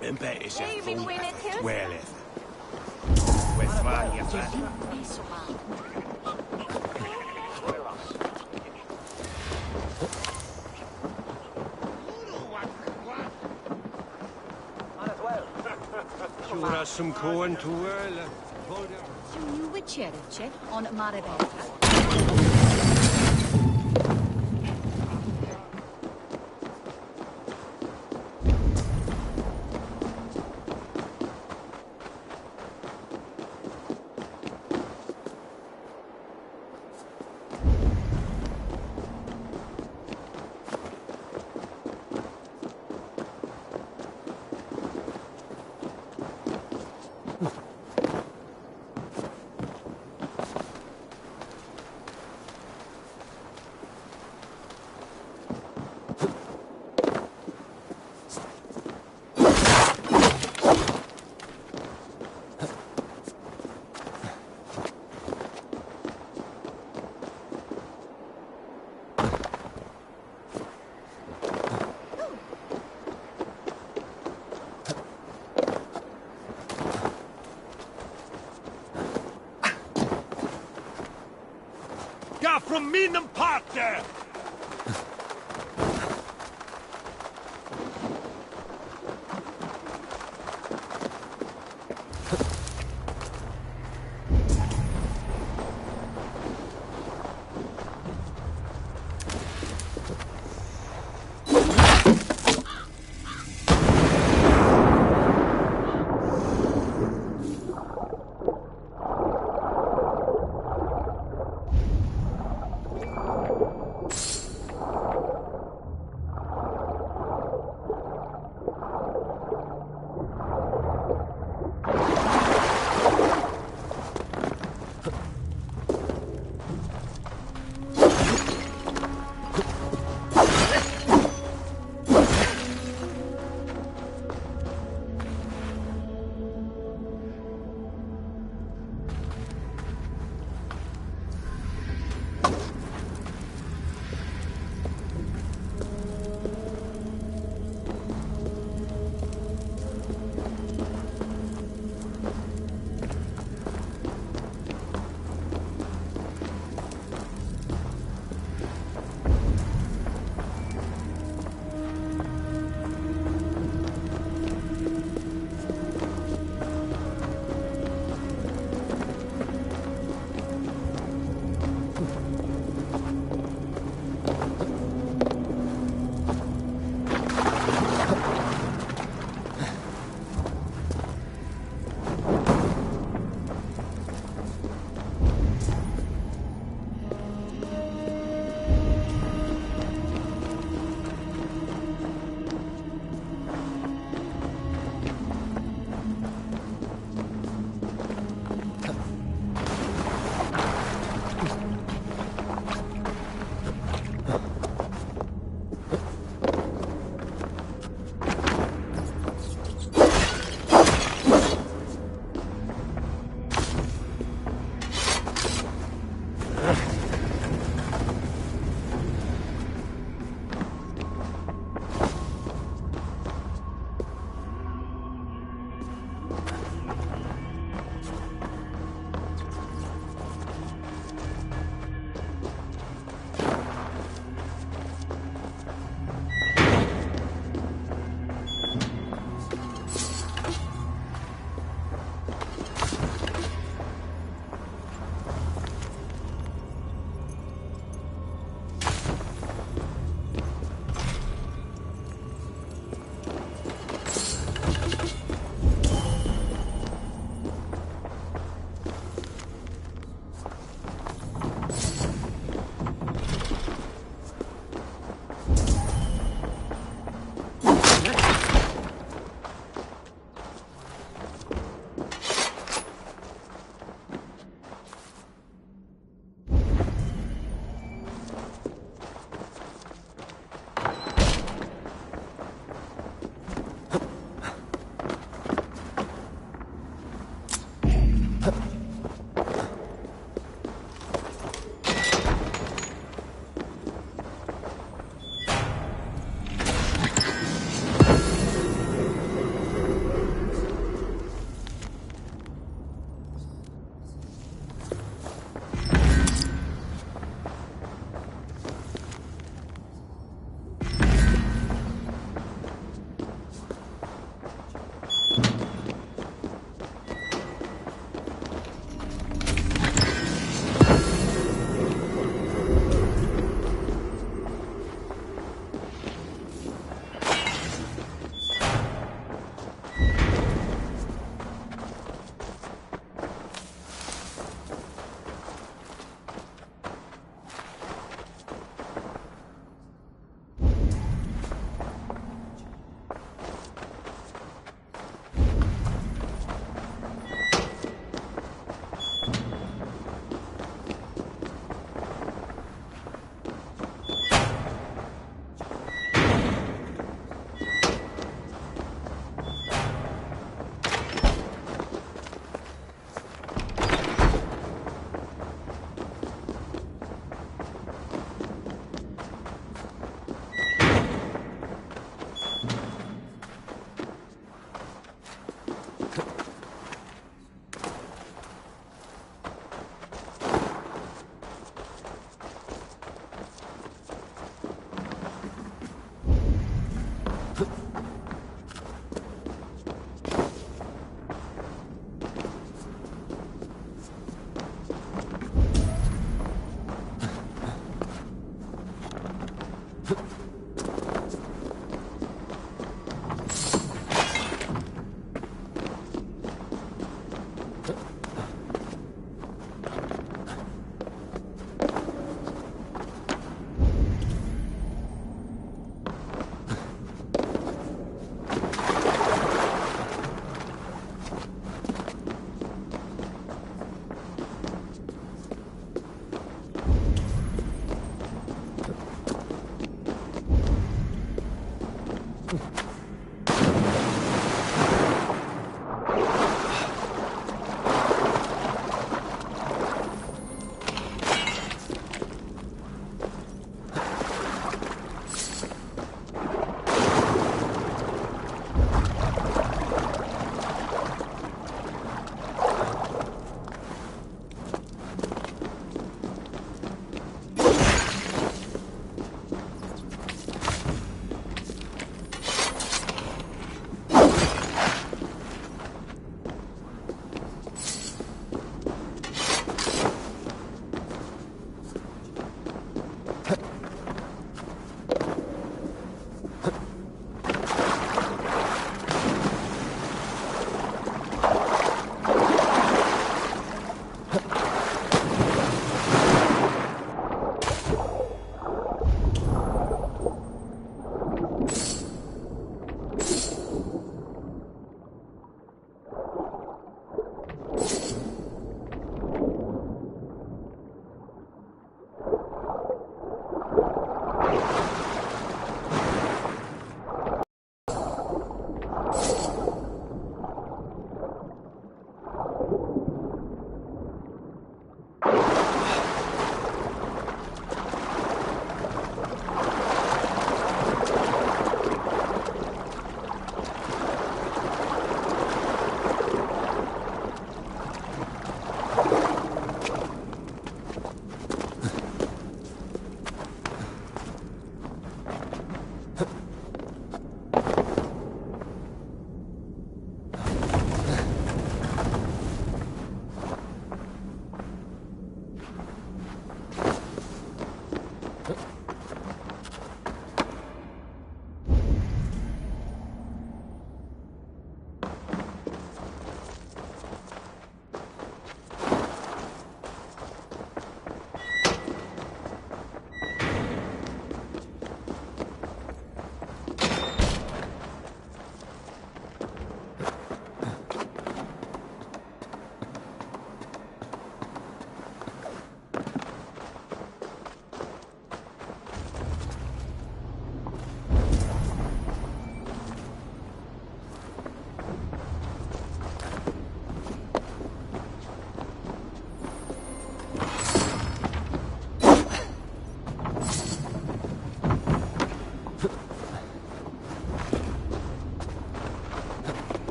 Imperius Welleth. Westfalia. Sura some corn to whirl. You wyciercie on Marybelka. Ja, from Meenum Park there!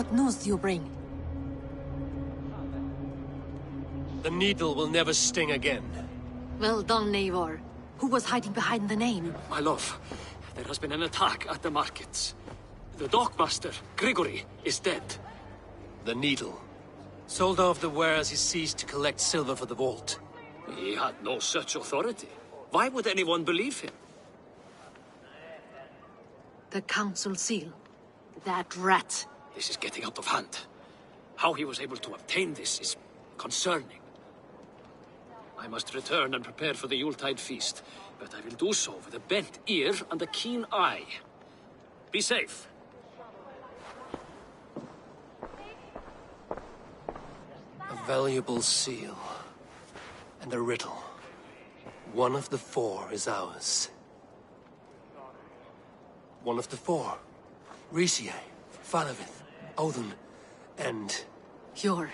What news do you bring? The needle will never sting again. Well done, Eivor. Who was hiding behind the name? My love, there has been an attack at the markets. The dockmaster, Grigory, is dead. The needle. Sold off the wares he seized to collect silver for the vault. He had no such authority. Why would anyone believe him? The council seal. That rat. This is getting out of hand. How he was able to obtain this is concerning. I must return and prepare for the Yuletide feast, but I will do so with a bent ear and a keen eye. Be safe. A valuable seal. And a riddle. One of the four is ours. One of the four. Risie, Faravith, Odin, and... You're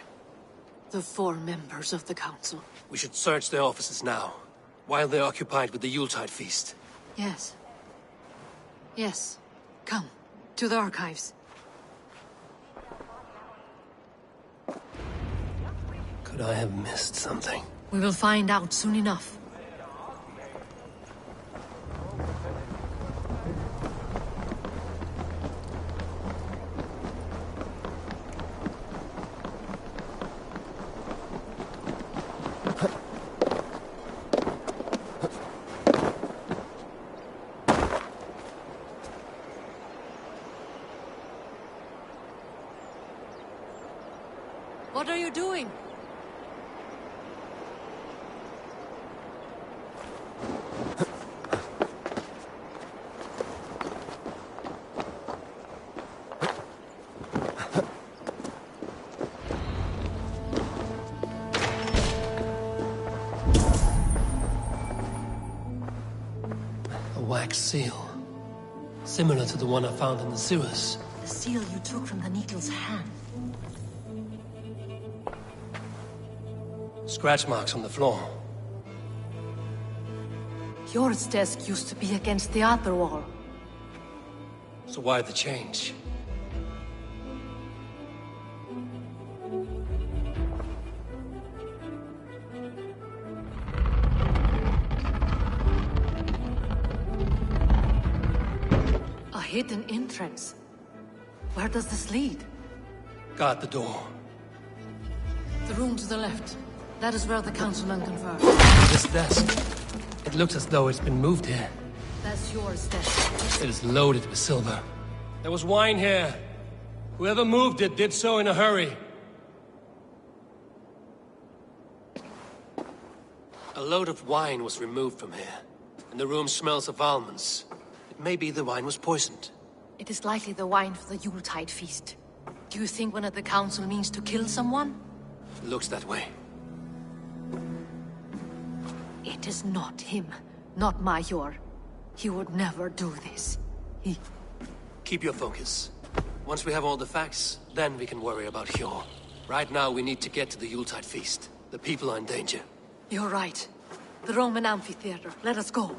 the four members of the council. We should search their offices now, while they're occupied with the Yuletide feast. Yes. Yes. Come, to the archives. Could I have missed something? We will find out soon enough. What are you doing? A wax seal. Similar to the one I found in the sewers. The seal you took from the needle's hand. Scratch marks on the floor. Yours desk used to be against the other wall. So why the change? A hidden entrance. Where does this lead? Guard the door. The room to the left. That is where the councilman conferred. This desk. It looks as though it's been moved here. That's yours desk. It is loaded with silver. There was wine here. Whoever moved it did so in a hurry. A load of wine was removed from here, and the room smells of almonds. It may be the wine was poisoned. It is likely the wine for the Yuletide feast. Do you think one of the council means to kill someone? It looks that way. It is not him, not Major. He would never do this. He... Keep your focus. Once we have all the facts, then we can worry about Hjor. Right now, we need to get to the Yuletide feast. The people are in danger. You're right. The Roman amphitheater. Let us go.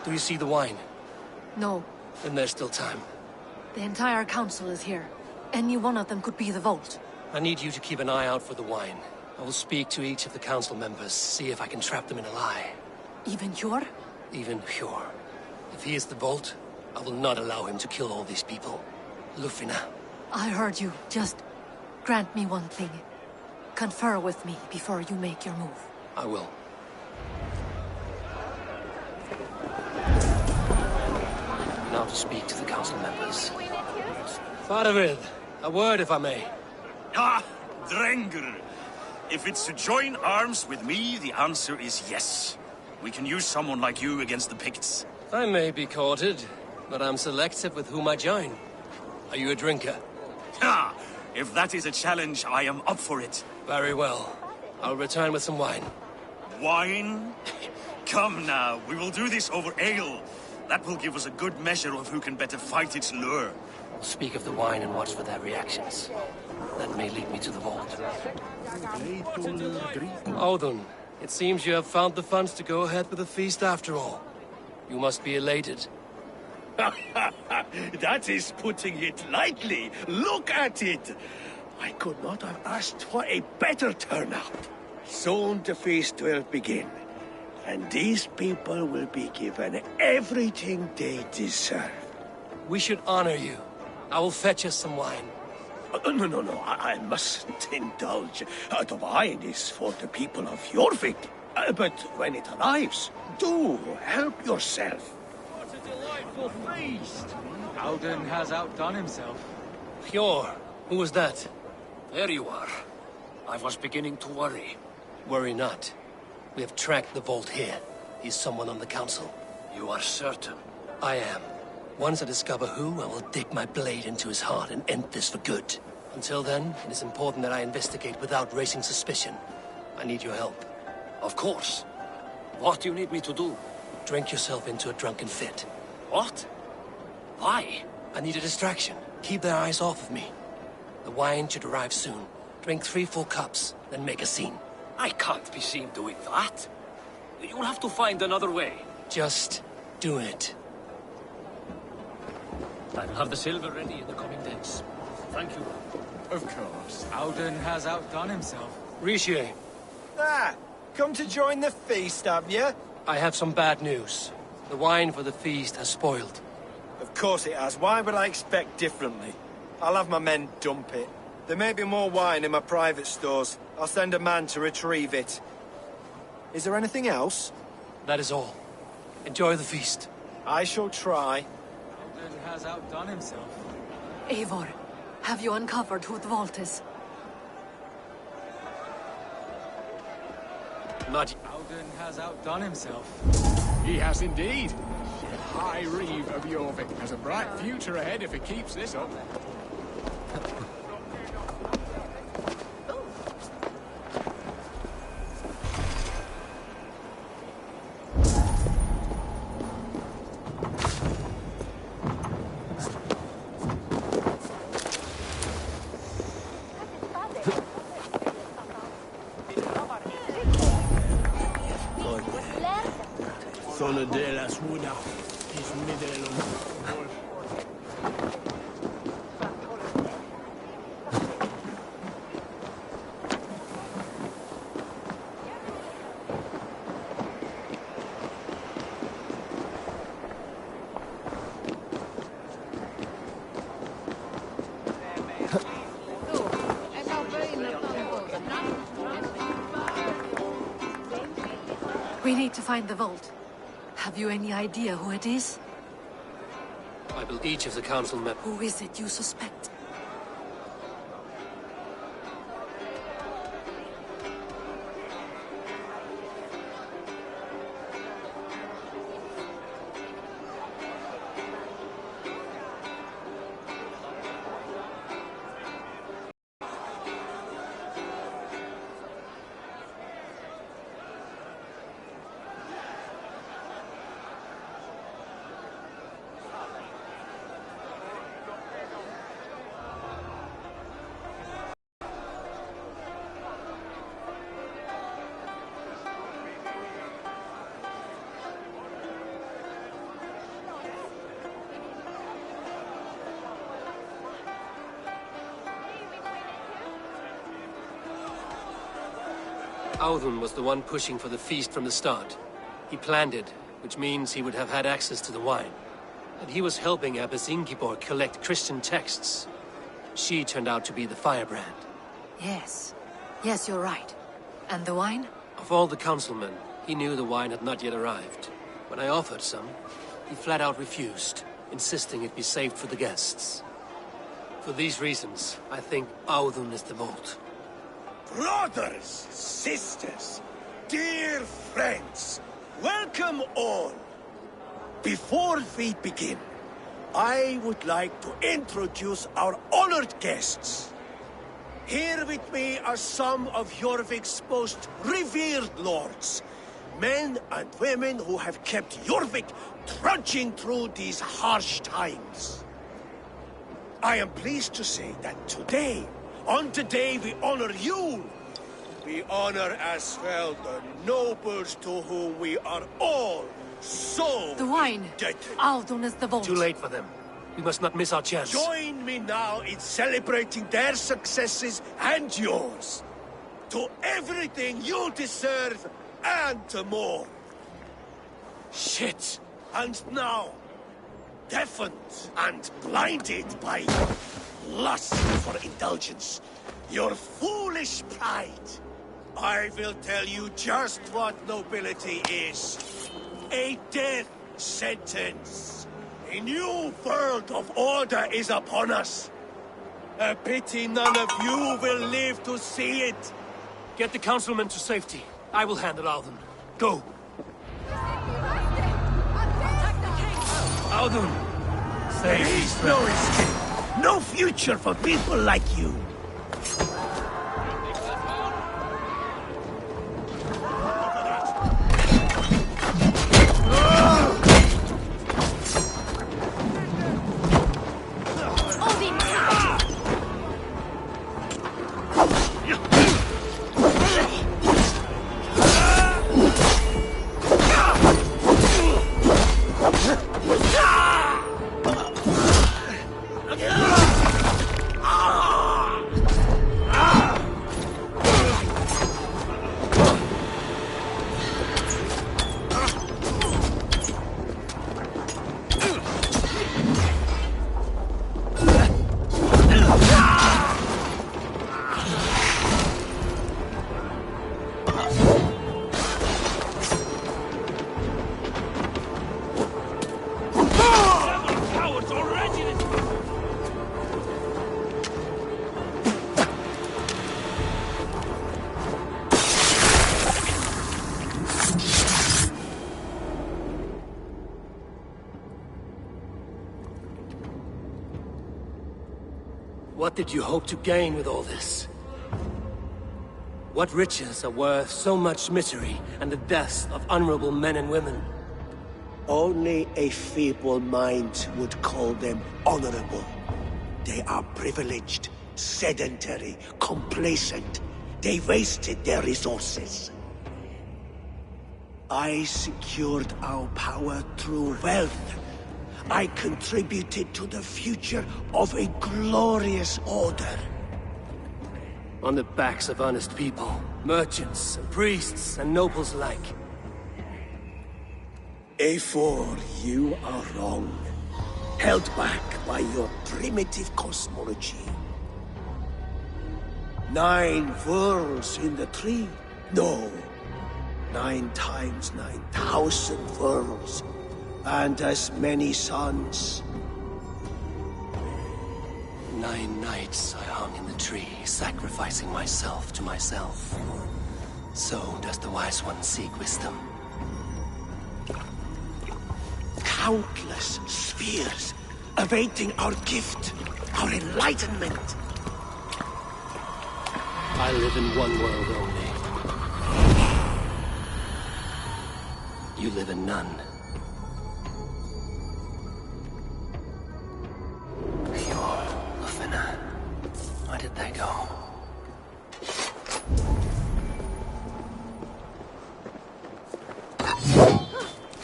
Do you see the wine? No. Then there's still time. The entire council is here. Any one of them could be the vault. I need you to keep an eye out for the wine. I will speak to each of the council members, see if I can trap them in a lie. Even Hjor? Even Hjor. If he is the Vault, I will not allow him to kill all these people. Lufina. I heard you. Just grant me one thing. Confer with me before you make your move. I will. Now to speak to the council members. Faravid, a word if I may. Ah, Drengr. If it's to join arms with me, the answer is yes. We can use someone like you against the Picts. I may be courted, but I'm selective with whom I join. Are you a drinker? Ha! If that is a challenge, I am up for it. Very well. I'll return with some wine. Wine? Come now, we will do this over ale. That will give us a good measure of who can better fight its lure. I'll speak of the wine and watch for their reactions. That may lead me to the Vault. Odin, it seems you have found the funds to go ahead with the feast after all. You must be elated. That is putting it lightly. Look at it! I could not have asked for a better turnout. Soon the feast will begin, and these people will be given everything they deserve. We should honor you. I will fetch us some wine. No, I mustn't indulge. The wine is for the people of Jorvik. But when it arrives, do help yourself. What a delightful feast! Alden has outdone himself. Hjor, who was that? There you are. I was beginning to worry. Worry not. We have tracked the Vault here. He's someone on the council. You are certain? I am. Once I discover who, I will dig my blade into his heart and end this for good. Until then, it is important that I investigate without raising suspicion. I need your help. Of course. What do you need me to do? Drink yourself into a drunken fit. What? Why? I need a distraction. Keep their eyes off of me. The wine should arrive soon. Drink 3 full cups, then make a scene. I can't be seen doing that. You'll have to find another way. Just do it. I'll have the silver ready in the coming days. Thank you. Of course, Alden has outdone himself. Rishi. Come to join the feast, have you? I have some bad news. The wine for the feast has spoiled. Of course it has. Why would I expect differently? I'll have my men dump it. There may be more wine in my private stores. I'll send a man to retrieve it. Is there anything else? That is all. Enjoy the feast. I shall try. Alden has outdone himself. Eivor, have you uncovered who the Vault is? Not. Alden has outdone himself. He has indeed. The High Reeve of Jorvik has a bright future ahead if he keeps this up. Sono della smuda. We need to find the Vault. Have you any idea who it is? I will each of the council members. Who is it you suspect? Audun was the one pushing for the feast from the start. He planned it, which means he would have had access to the wine. And he was helping Abbess Ingeborg collect Christian texts. She turned out to be the firebrand. Yes. Yes, you're right. And the wine? Of all the councilmen, he knew the wine had not yet arrived. When I offered some, he flat out refused, insisting it be saved for the guests. For these reasons, I think Audun is the vault. Brothers, sisters, dear friends, welcome all. Before we begin, I would like to introduce our honored guests. Here with me are some of Jorvik's most revered lords. Men and women who have kept Jorvik trudging through these harsh times. I am pleased to say that today, on the day we honor you, we honor as well the nobles to whom we are all so The wine. indebted. Audun is the vault. Too late for them. We must not miss our chance. Join me now in celebrating their successes and yours. To everything you deserve and more. Shit! And now, deafened and blinded by lust for indulgence, your foolish pride, I will tell you just what nobility is. A death sentence. A new world of order is upon us. A pity none of you will live to see it. Get the councilmen to safety. I will handle Audun. Go! Audun! There is no escape. No future for people like you. What did you hope to gain with all this? What riches are worth so much misery and the deaths of honorable men and women? Only a feeble mind would call them honorable. They are privileged, sedentary, complacent. They wasted their resources. I secured our power through wealth. I contributed to the future of a glorious order. On the backs of honest people, merchants, and priests, and nobles alike. A4, you are wrong. Held back by your primitive cosmology. 9 worlds in the tree? No. 9 times 9,000 worlds. And as many suns. 9 nights I hung in the tree, sacrificing myself to myself. So does the wise one seek wisdom. Countless spheres awaiting our gift, our enlightenment. I live in one world only. You live in none. Where did they go?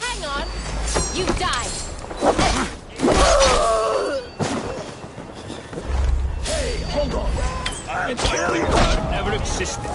Hang on! You died! Hey, hold on! It's like never existed.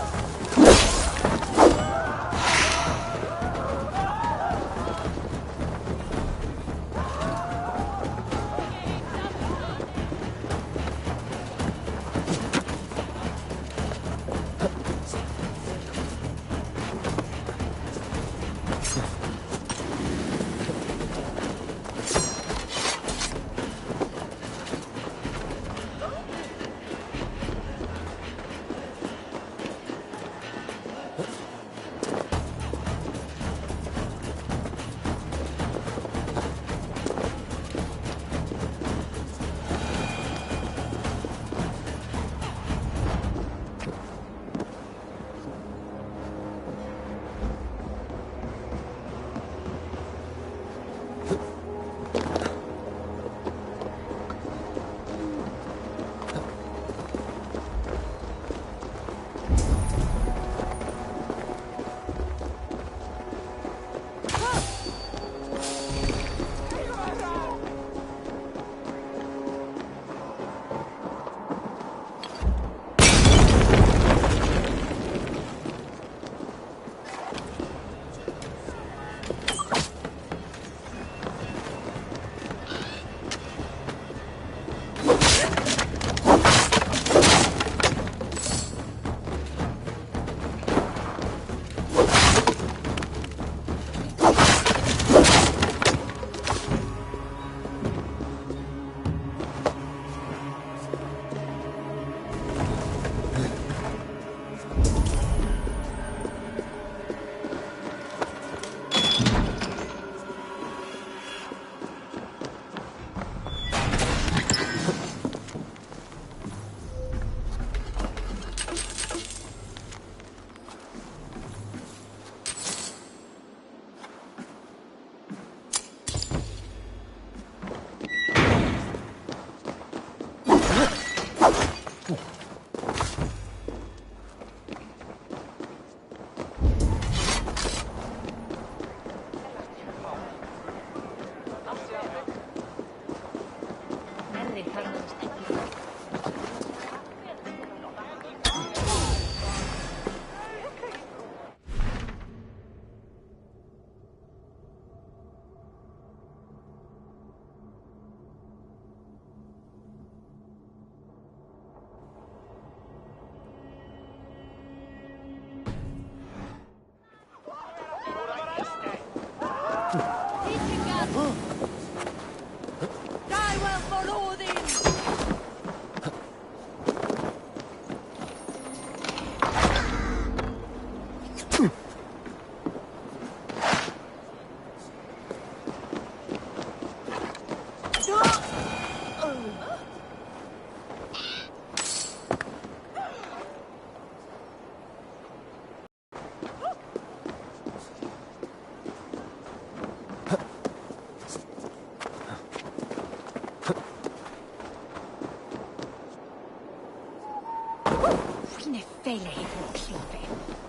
Fine fele hit klippe.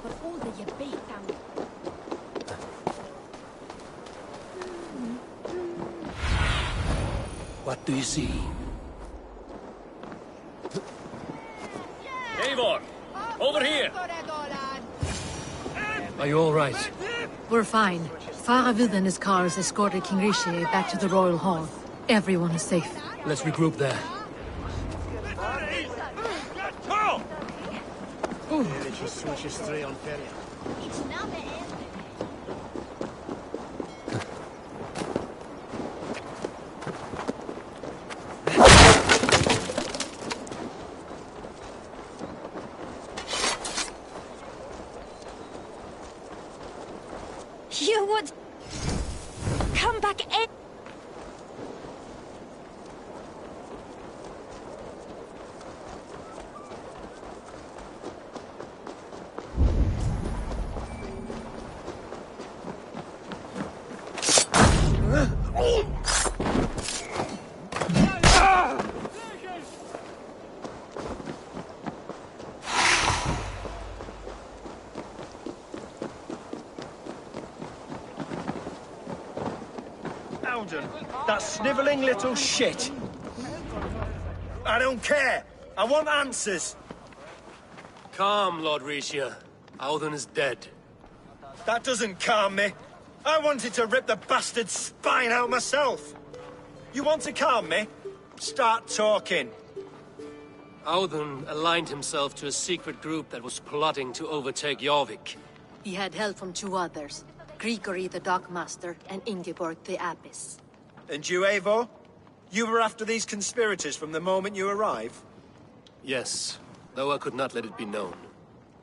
But all the ye bait down. What do you see? Eivor! Over here! Are you all right? We're fine. Faravid and his cars escorted King Rishi back to the Royal Hall. Everyone is safe. Let's regroup there. You would come back in. That snivelling little shit. I don't care. I want answers. Calm, Lord Rishia. Auden is dead. That doesn't calm me. I wanted to rip the bastard's spine out myself. You want to calm me? Start talking. Auden aligned himself to a secret group that was plotting to overtake Jorvik. He had help from two others. Grigory the Dockmaster and Ingeborg the Abbess. And you, Eivor? You were after these conspirators from the moment you arrived? Yes, though I could not let it be known.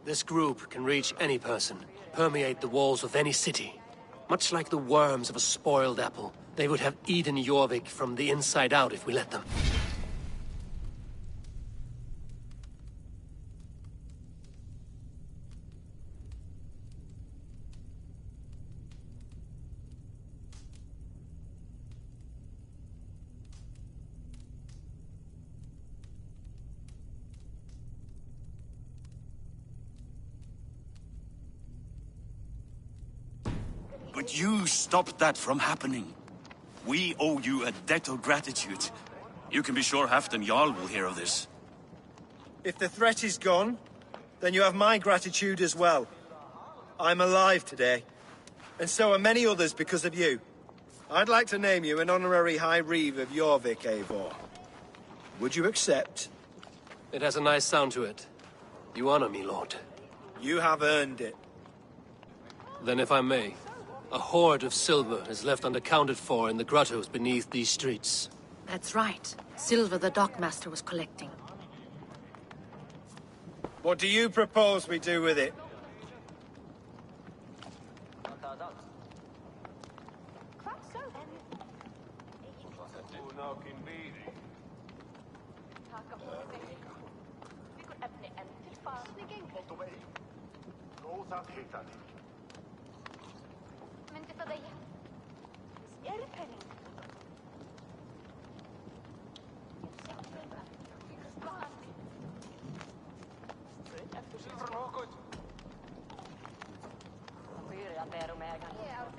This group can reach any person, permeate the walls of any city. Much like the worms of a spoiled apple, they would have eaten Jorvik from the inside out if we let them. But you stopped that from happening. We owe you a debt of gratitude. You can be sure Halfdan Jarl will hear of this. If the threat is gone, then you have my gratitude as well. I'm alive today, and so are many others because of you. I'd like to name you an honorary High Reeve of Jorvik, Eivor. Would you accept? It has a nice sound to it. You honor me, Lord. You have earned it. Then if I may, a hoard of silver is left unaccounted for in the grottos beneath these streets. That's right. Silver the Dockmaster was collecting. What do you propose we do with it?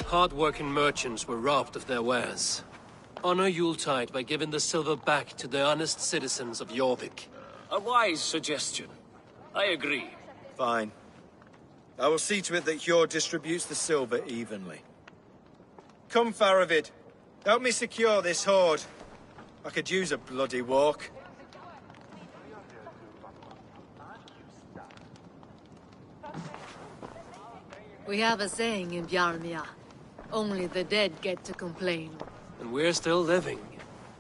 Hard-working merchants were robbed of their wares. Honor Yuletide by giving the silver back to the honest citizens of Jorvik. A wise suggestion. I agree. Fine. I will see to it that Hjord distributes the silver evenly. Come, Faravid. Help me secure this hoard. I could use a bloody walk. We have a saying in Bjarmia. Only the dead get to complain. And we're still living.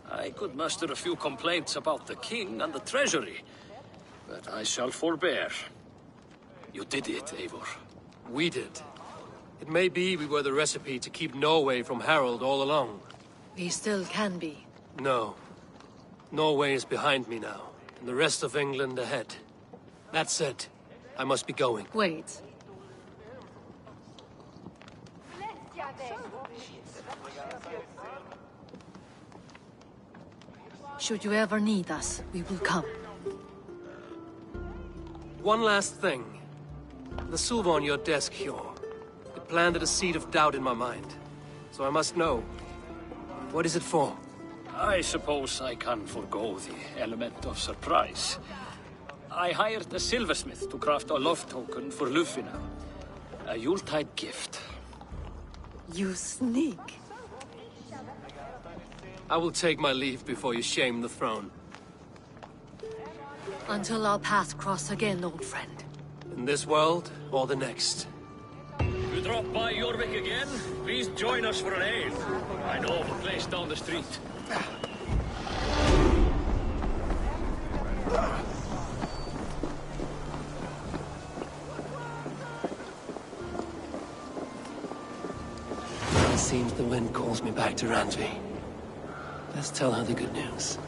I could muster a few complaints about the king and the treasury, but I shall forbear. You did it, Eivor. We did. It may be we were the recipe to keep Norway from Harald all along. We still can be. No. Norway is behind me now, and the rest of England ahead. That said, I must be going. Wait. Should you ever need us, we will come. One last thing. The silver on your desk, Hjor. It planted a seed of doubt in my mind. So I must know. What is it for? I suppose I can forgo the element of surprise. I hired a silversmith to craft a love token for Lufina. A Yuletide gift. You sneak. I will take my leave before you shame the throne. Until our paths cross again, old friend. In this world, or the next. You drop by Jorvik again? Please join us for an ale. I know of a place down the street. It seems the wind calls me back to Randvi. Let's tell her the good news.